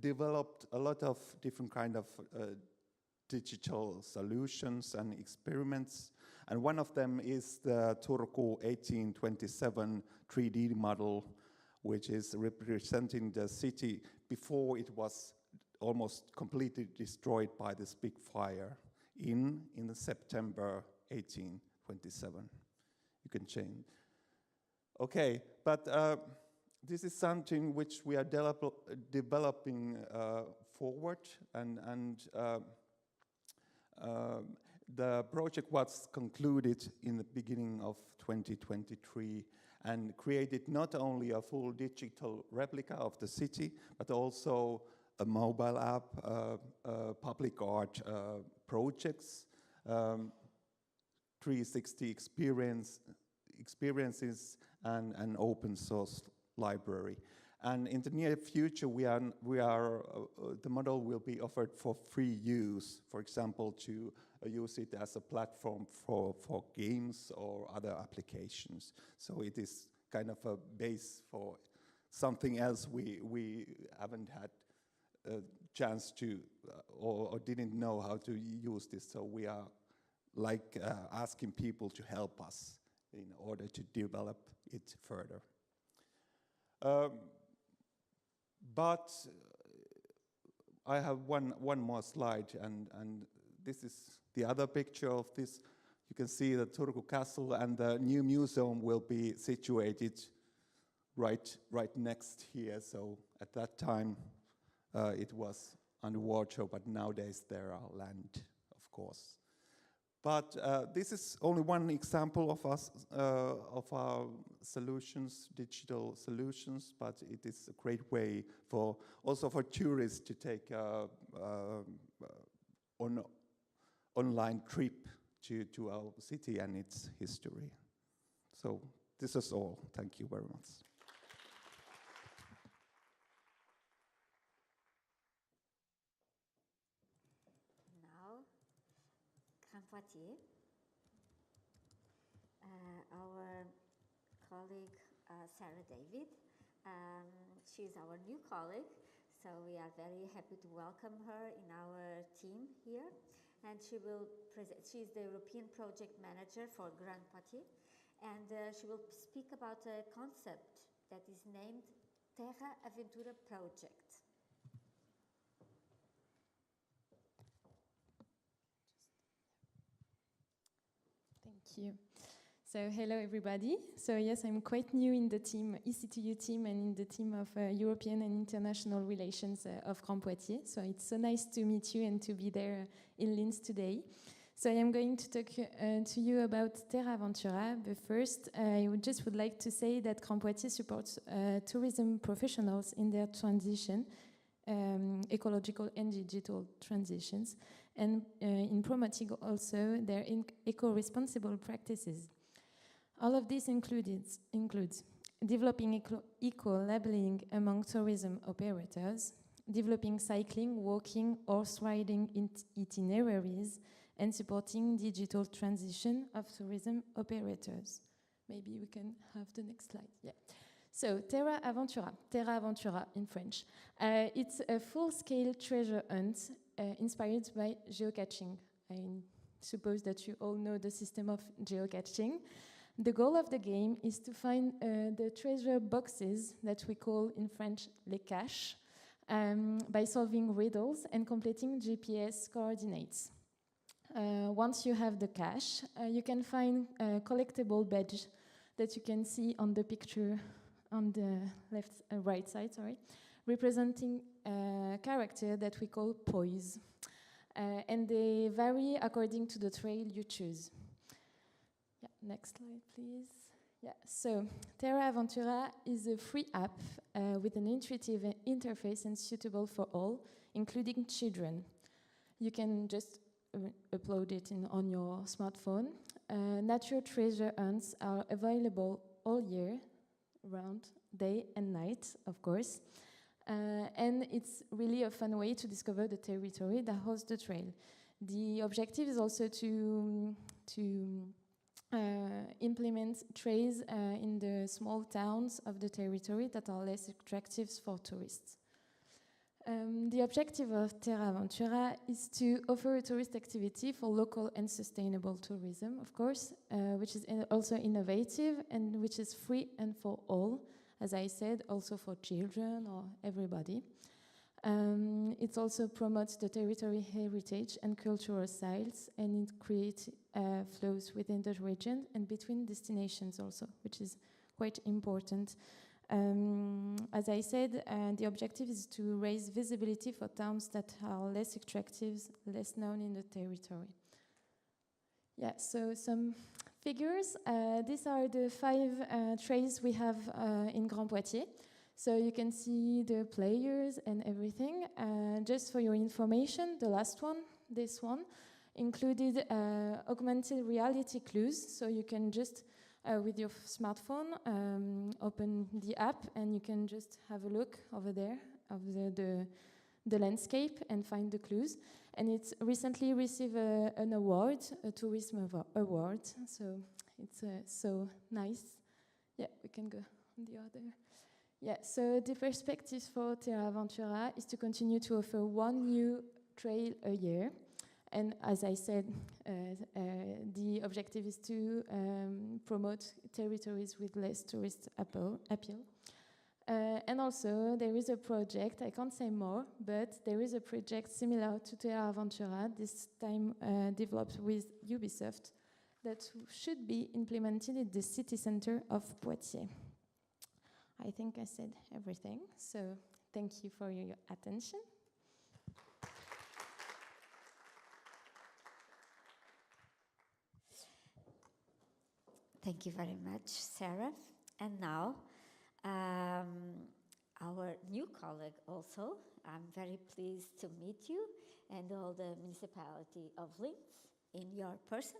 developed a lot of different kind of digital solutions and experiments, and one of them is the Turku 1827 3D model, which is representing the city before it was almost completely destroyed by this big fire in the September 1827. You can change. Okay, but this is something which we are developing forward, and the project was concluded in the beginning of 2023 and created not only a full digital replica of the city, but also a mobile app, public art projects, 360 experiences, and an open source library. And in the near future, the model will be offered for free use, for example, to use it as a platform for games or other applications. So it is kind of a base for something else we haven't had a chance to or didn't know how to use this. So we are asking people to help us in order to develop it further. But I have one more slide, and this is the other picture of this. You can see the Turku Castle, and the new museum will be situated right next here. So at that time, it was underwater, but nowadays there are land, of course. But this is only one example of our solutions, digital solutions. But it is a great way also for tourists to take online trip to our city and its history. So this is all. Thank you very much. Now, Grand Poitiers. Our colleague Sarah David. She's our new colleague, so we are very happy to welcome her in our team here. And she will present. She's the European Project Manager for Grand Poitiers, and she will speak about a concept that is named Terra Aventura Project. Thank you. So hello everybody. So yes, I'm quite new in the team, EC2U team, and in the team of European and International Relations of Grand Poitiers. So it's so nice to meet you and to be there in Linz today. So I am going to talk to you about Terra Aventura, but first I would like to say that Grand Poitiers supports tourism professionals in their transition, ecological and digital transitions, and in promoting also their eco-responsible practices. All of this includes developing eco-labeling among tourism operators, developing cycling, walking, horse riding itineraries, and supporting digital transition of tourism operators. Maybe we can have the next slide. Yeah. So Terra Aventura in French. It's a full-scale treasure hunt inspired by geocaching. I suppose that you all know the system of geocaching. The goal of the game is to find the treasure boxes that we call in French les caches by solving riddles and completing GPS coordinates. Once you have the cache, you can find a collectible badge that you can see on the picture on the right side, representing a character that we call poise. And they vary according to the trail you choose. Yeah, next slide, please. Yeah, so Terra Aventura is a free app with an intuitive interface and suitable for all, including children. You can just upload it on your smartphone. Natural treasure hunts are available all year round, day and night, of course. And it's really a fun way to discover the territory that hosts the trail. The objective is also to implement trails in the small towns of the territory that are less attractive for tourists. The objective of Terra Aventura is to offer a tourist activity for local and sustainable tourism, of course, which is also innovative and which is free and for all, as I said, also for children or everybody. It also promotes the territory heritage and cultural styles, and it creates flows within the region and between destinations also, which is quite important. As I said, the objective is to raise visibility for towns that are less attractive, less known in the territory. Yeah, so some figures. These are the 5 trails we have in Grand Poitiers. So you can see the players and everything. Just for your information, the last one, this one, included augmented reality clues. So you can just, with your smartphone, open the app and you can just have a look over there of the landscape and find the clues. And it's recently received an award, a tourism award. So it's so nice. Yeah, we can go on the other. Yeah, so the perspective for Terra Aventura is to continue to offer 1 new trail a year. And as I said, the objective is to promote territories with less tourist appeal. And also, there is a project, I can't say more, but there is a project similar to Terra Aventura, this time developed with Ubisoft, that should be implemented in the city center of Poitiers. I think I said everything, so thank you for your attention. Thank you very much, Sarah. And now, our new colleague also. I'm very pleased to meet you and all the municipality of Linz in your person.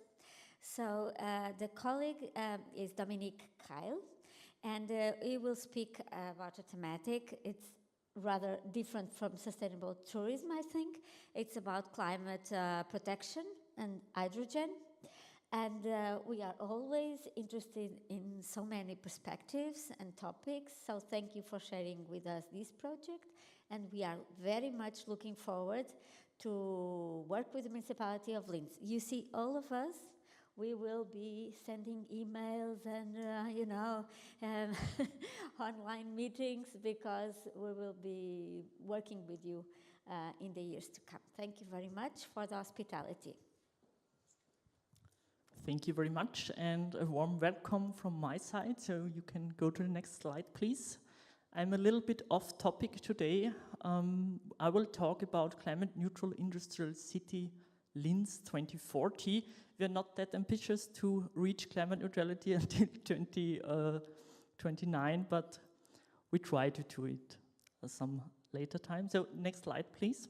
So the colleague is Dominique Kyle, and he will speak about a thematic. It's rather different from sustainable tourism, I think. It's about climate protection and hydrogen. And we are always interested in so many perspectives and topics. So thank you for sharing with us this project. And we are very much looking forward to work with the municipality of Linz. You see, all of us, we will be sending emails and, online meetings because we will be working with you in the years to come. Thank you very much for the hospitality. Thank you very much, and a warm welcome from my side. So you can go to the next slide, please. I'm a little bit off topic today. I will talk about climate neutral industrial city Linz 2040. We are not that ambitious to reach climate neutrality until 2029, but we try to do it some later time. So next slide, please.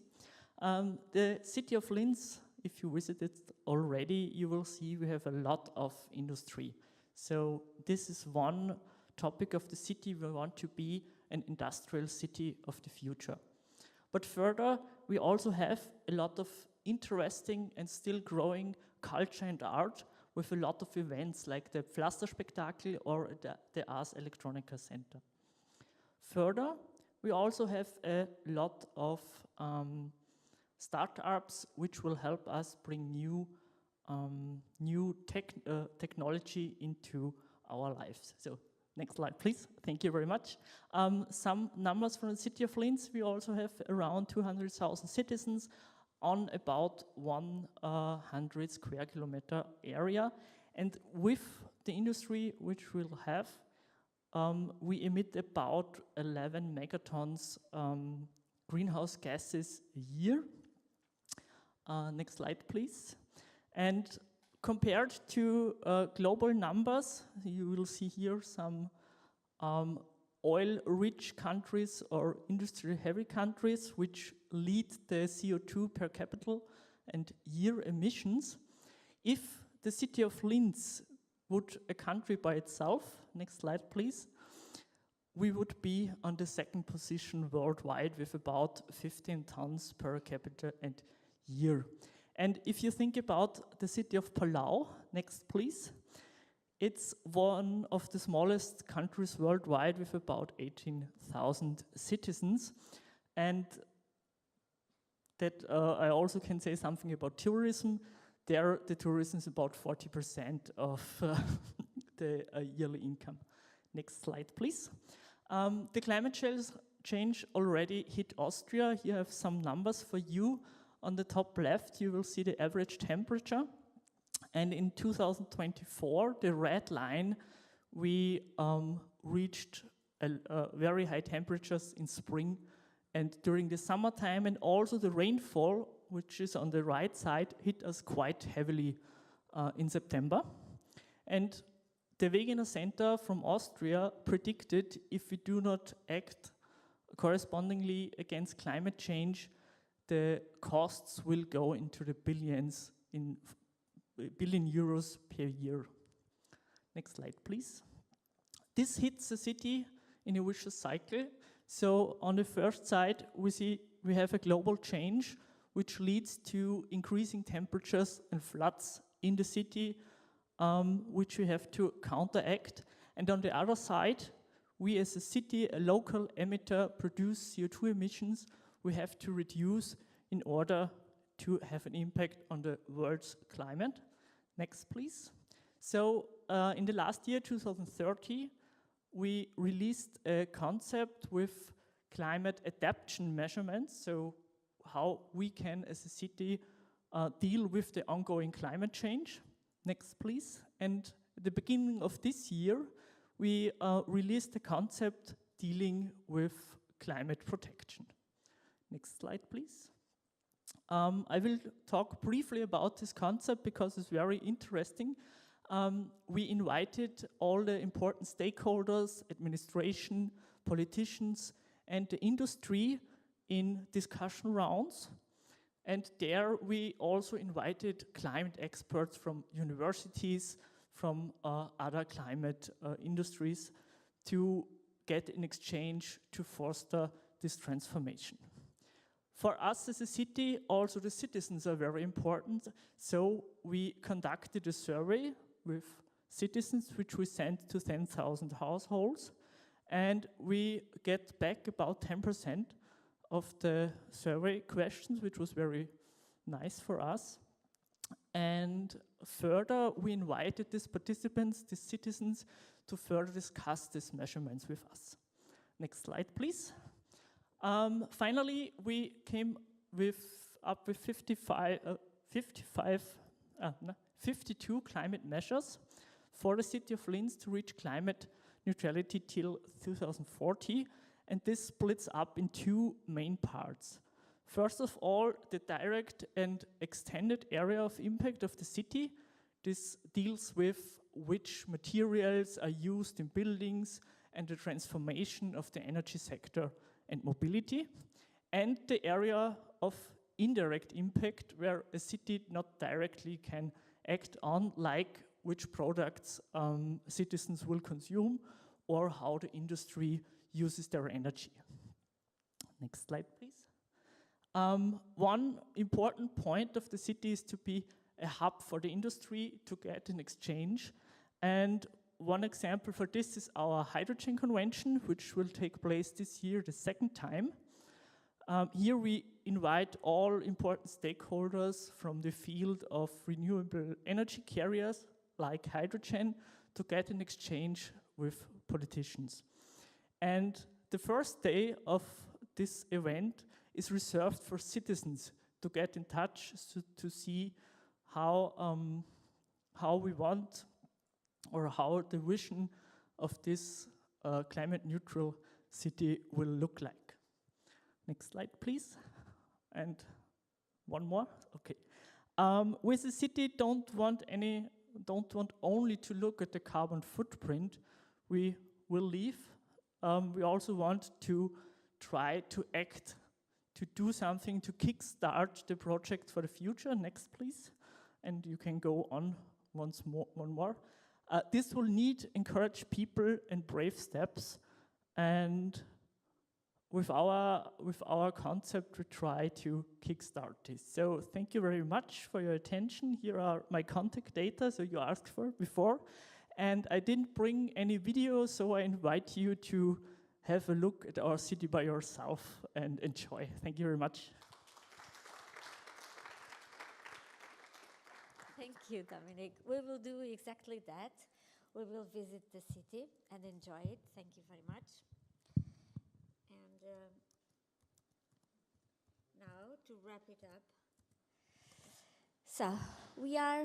The city of Linz, if you visited already, you will see we have a lot of industry. So this is one topic of the city. We want to be an industrial city of the future. But further, we also have a lot of interesting and still growing culture and art with a lot of events like the Pflasterspektakel or the Ars Electronica Center. Further, we also have a lot of startups which will help us bring new technology into our lives. So next slide, please. Thank you very much. Some numbers from the city of Linz. We also have around 200,000 citizens on about 100 square kilometer area. And with the industry which we'll have, we emit about 11 megatons greenhouse gases a year. Next slide, please. And compared to global numbers, you will see here some oil-rich countries or industry-heavy countries which lead the CO2 per capita and year emissions. If the city of Linz would a country by itself, next slide please, we would be on the second position worldwide with about 15 tons per capita and year. And if you think about the city of Palau, next please, it's one of the smallest countries worldwide with about 18,000 citizens. And that I also can say something about tourism. There, the tourism is about 40% of the yearly income. Next slide, please. The climate change already hit Austria. Here I have some numbers for you. On the top left, you will see the average temperature. And in 2024, the red line, we reached very high temperatures in spring and during the summertime, and also the rainfall, which is on the right side, hit us quite heavily in September. And the Wegener Center from Austria predicted if we do not act correspondingly against climate change, the costs will go into the billions in billion euros per year. Next slide, please. This hits the city in a vicious cycle. So on the first side, we have a global change which leads to increasing temperatures and floods in the city, which we have to counteract. And on the other side, we as a city, a local emitter, produce CO2 emissions we have to reduce in order to have an impact on the world's climate. Next, please. So in the last year, 2030, we released a concept with climate adaptation measurements, so how we can, as a city, deal with the ongoing climate change. Next, please. And at the beginning of this year, we released a concept dealing with climate protection. Next slide, please. I will talk briefly about this concept because it's very interesting. We invited all the important stakeholders, administration, politicians, and the industry in discussion rounds. And there we also invited climate experts from universities, from other climate industries to get an exchange to foster this transformation. For us as a city, also the citizens are very important. So we conducted a survey with citizens, which we sent to 10,000 households. And we get back about 10% of the survey questions, which was very nice for us. And further, we invited these participants, these citizens, to further discuss these measurements with us. Next slide, please. Finally, we came up with 52 climate measures for the city of Linz to reach climate neutrality till 2040, and this splits up in two main parts. First of all, the direct and extended area of impact of the city. This deals with which materials are used in buildings and the transformation of the energy sector and mobility, and the area of indirect impact where a city not directly can act on, like which products citizens will consume or how the industry uses their energy. Next slide, please. One important point of the city is to be a hub for the industry to get an exchange. And one example for this is our hydrogen convention, which will take place this year, the second time. Here we invite all important stakeholders from the field of renewable energy carriers, like hydrogen, to get an exchange with politicians. And the first day of this event is reserved for citizens to get in touch, to see how we want, or how the vision of this climate neutral city will look like. Next slide, please. And one more, okay. With the city, don't want only to look at the carbon footprint we will leave. We also want to try to act, to do something to kickstart the project for the future. Next, please. And you can go on one more. This will encourage people and brave steps, and with our concept we try to kickstart this. So thank you very much for your attention. Here are my contact data, so you asked for before, and I didn't bring any video, so I invite you to have a look at our city by yourself and enjoy. Thank you very much. Thank you, Dominic. We will do exactly that. We will visit the city and enjoy it. Thank you very much. And now to wrap it up. So we are,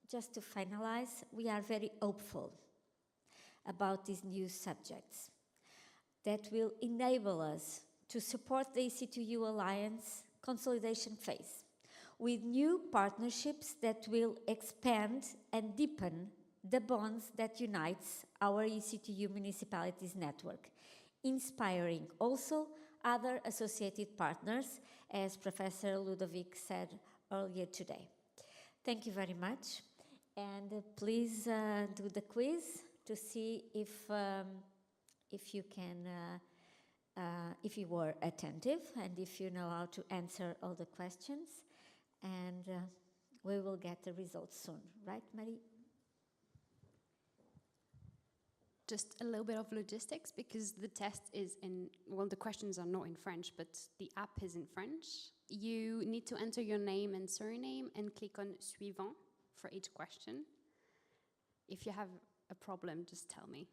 just to finalize, we are very hopeful about these new subjects that will enable us to support the EC2U Alliance consolidation phase with new partnerships that will expand and deepen the bonds that unites our EC2U municipalities network, inspiring also other associated partners, as Professor Ludovic said earlier today. Thank you very much, and please do the quiz to see if you can, if you were attentive and if you know how to answer all the questions, and we will get the results soon, right, Marie? Just a little bit of logistics, because the test is in, well, the questions are not in French, but the app is in French. You need to enter your name and surname and click on suivant for each question. If you have a problem, just tell me.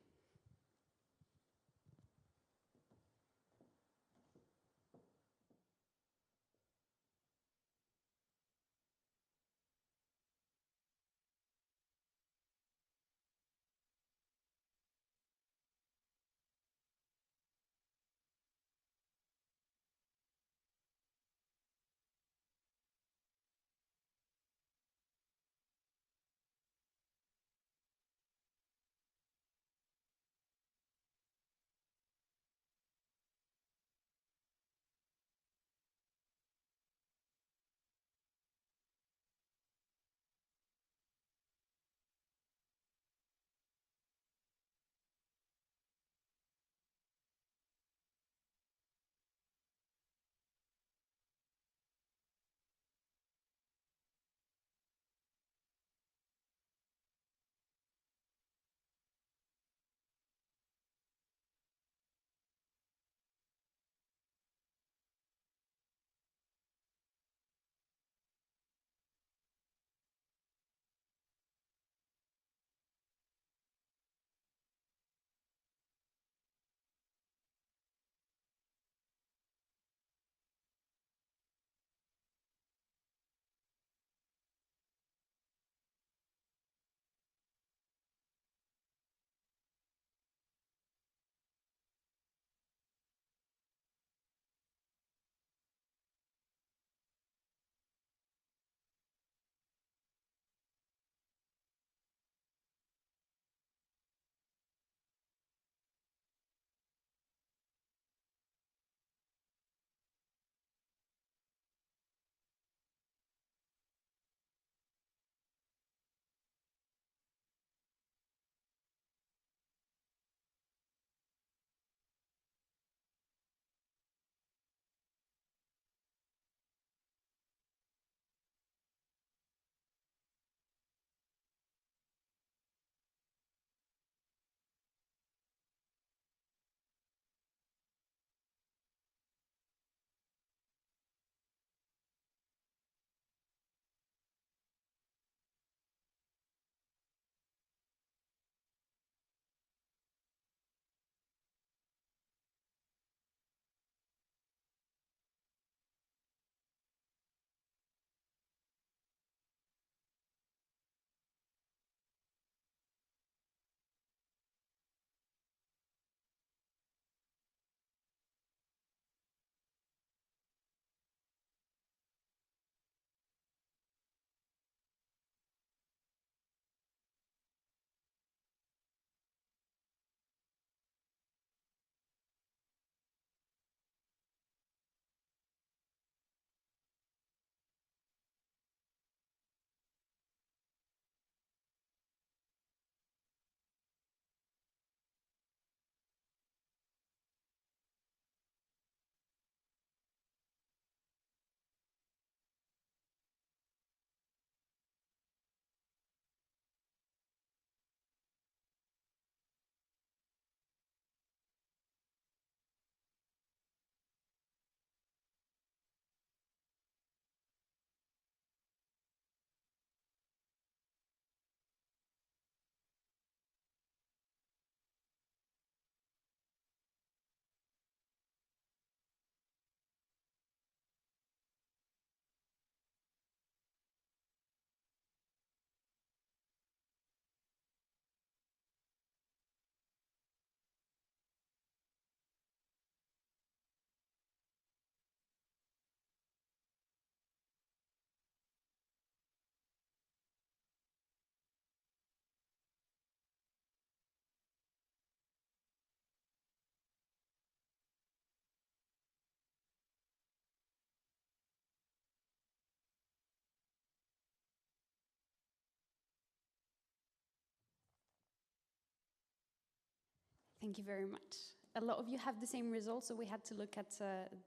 Thank you very much. A lot of you have the same results, so we had to look at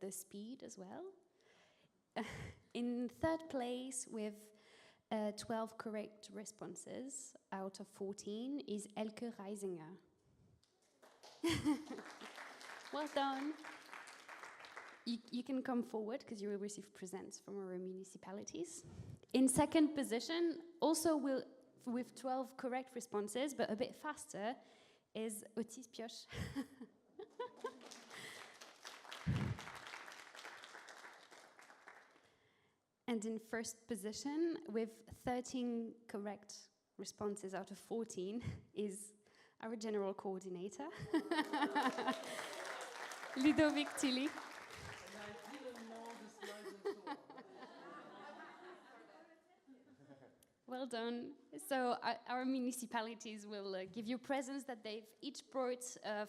the speed as well. In third place with 12 correct responses out of 14 is Elke Reisinger. Well done. You can come forward because you will receive presents from our municipalities. In second position, also with 12 correct responses, but a bit faster, is Otis Pioche. And in first position, with 13 correct responses out of 14, is our general coordinator, Ludovic Tilly. Well done. So our municipalities will give you presents that they've each brought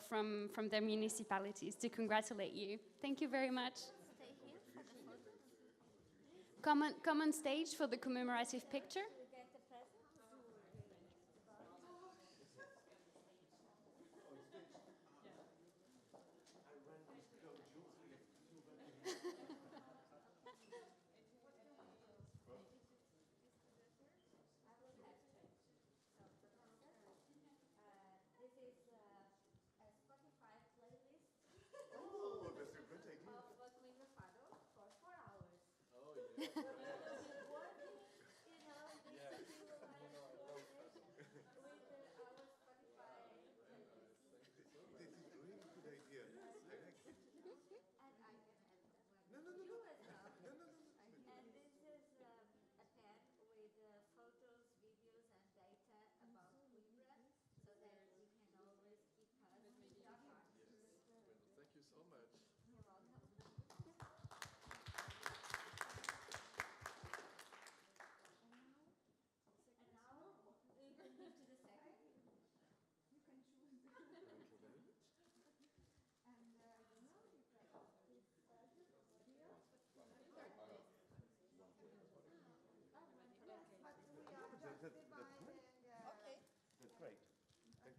from their municipalities to congratulate you. Thank you very much. Stay here for the photo. Come on stage for the commemorative picture. We get the present. This is a Spotify playlist Oh, that's a good idea. of Coimbra Fado for 4 hours. Oh, yeah. This is really a good idea. I like it. And I can add one. No, no, no, You no. as well. No, no, no, no. And this is a pen with photos, videos, and data about Coimbra, so that you can always keep us in your heart. Thank you so much. You're welcome. And now we can move to the second. You can choose. And I don't know if I this here. Yes, but we are just dividing. Okay. That's great. Thank you.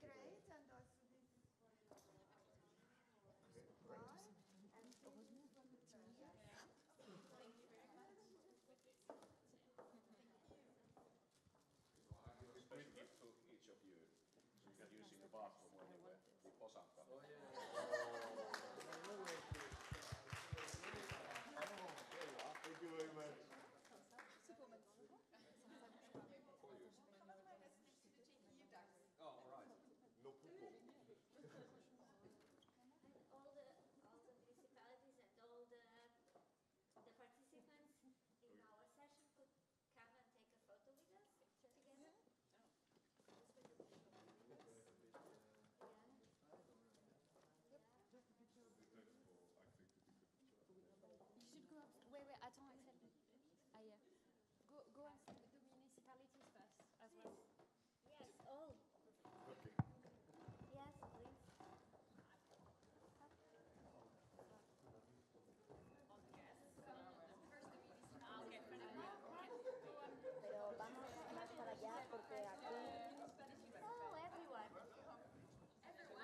Great, and also this is for the five, and this is for the treasure. Special gift to each of you. You can use in the bathroom anywhere. The osanka. Thank you very much. Oh, right. No popo. And all the municipalities and all the participants in our session could come and take a photo with us together. You should go up. Wait, attends, Axel. Ah, yeah. Go ask the municipalities first as well. Yes, all. Okay. Yes, please. Pero vamos más para allá porque aquí Oh, everyone. I think so.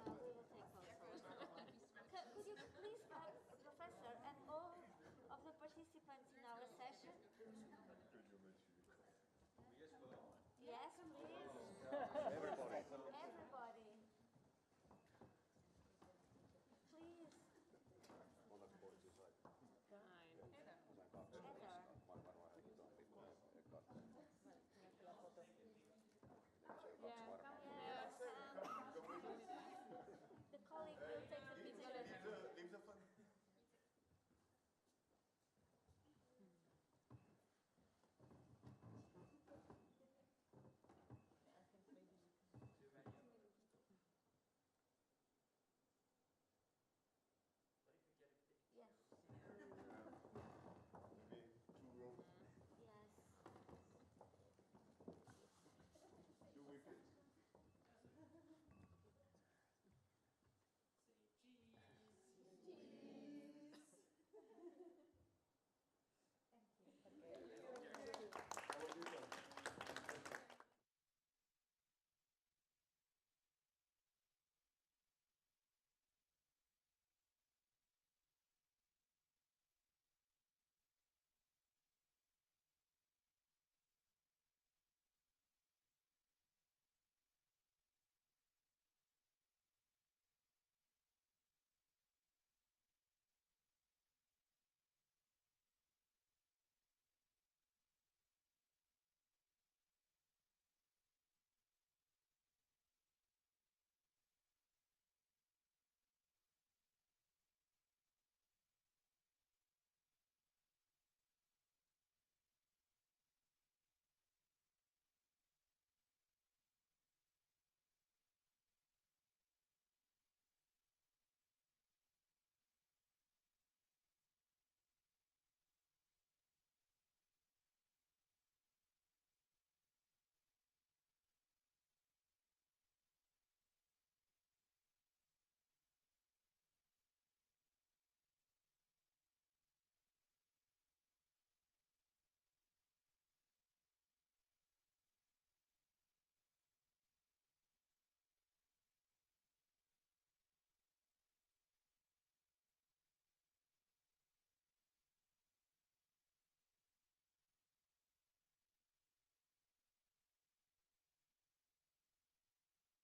We will take photos. Could you please ask Professor and all of the participants in our session? Yes, please.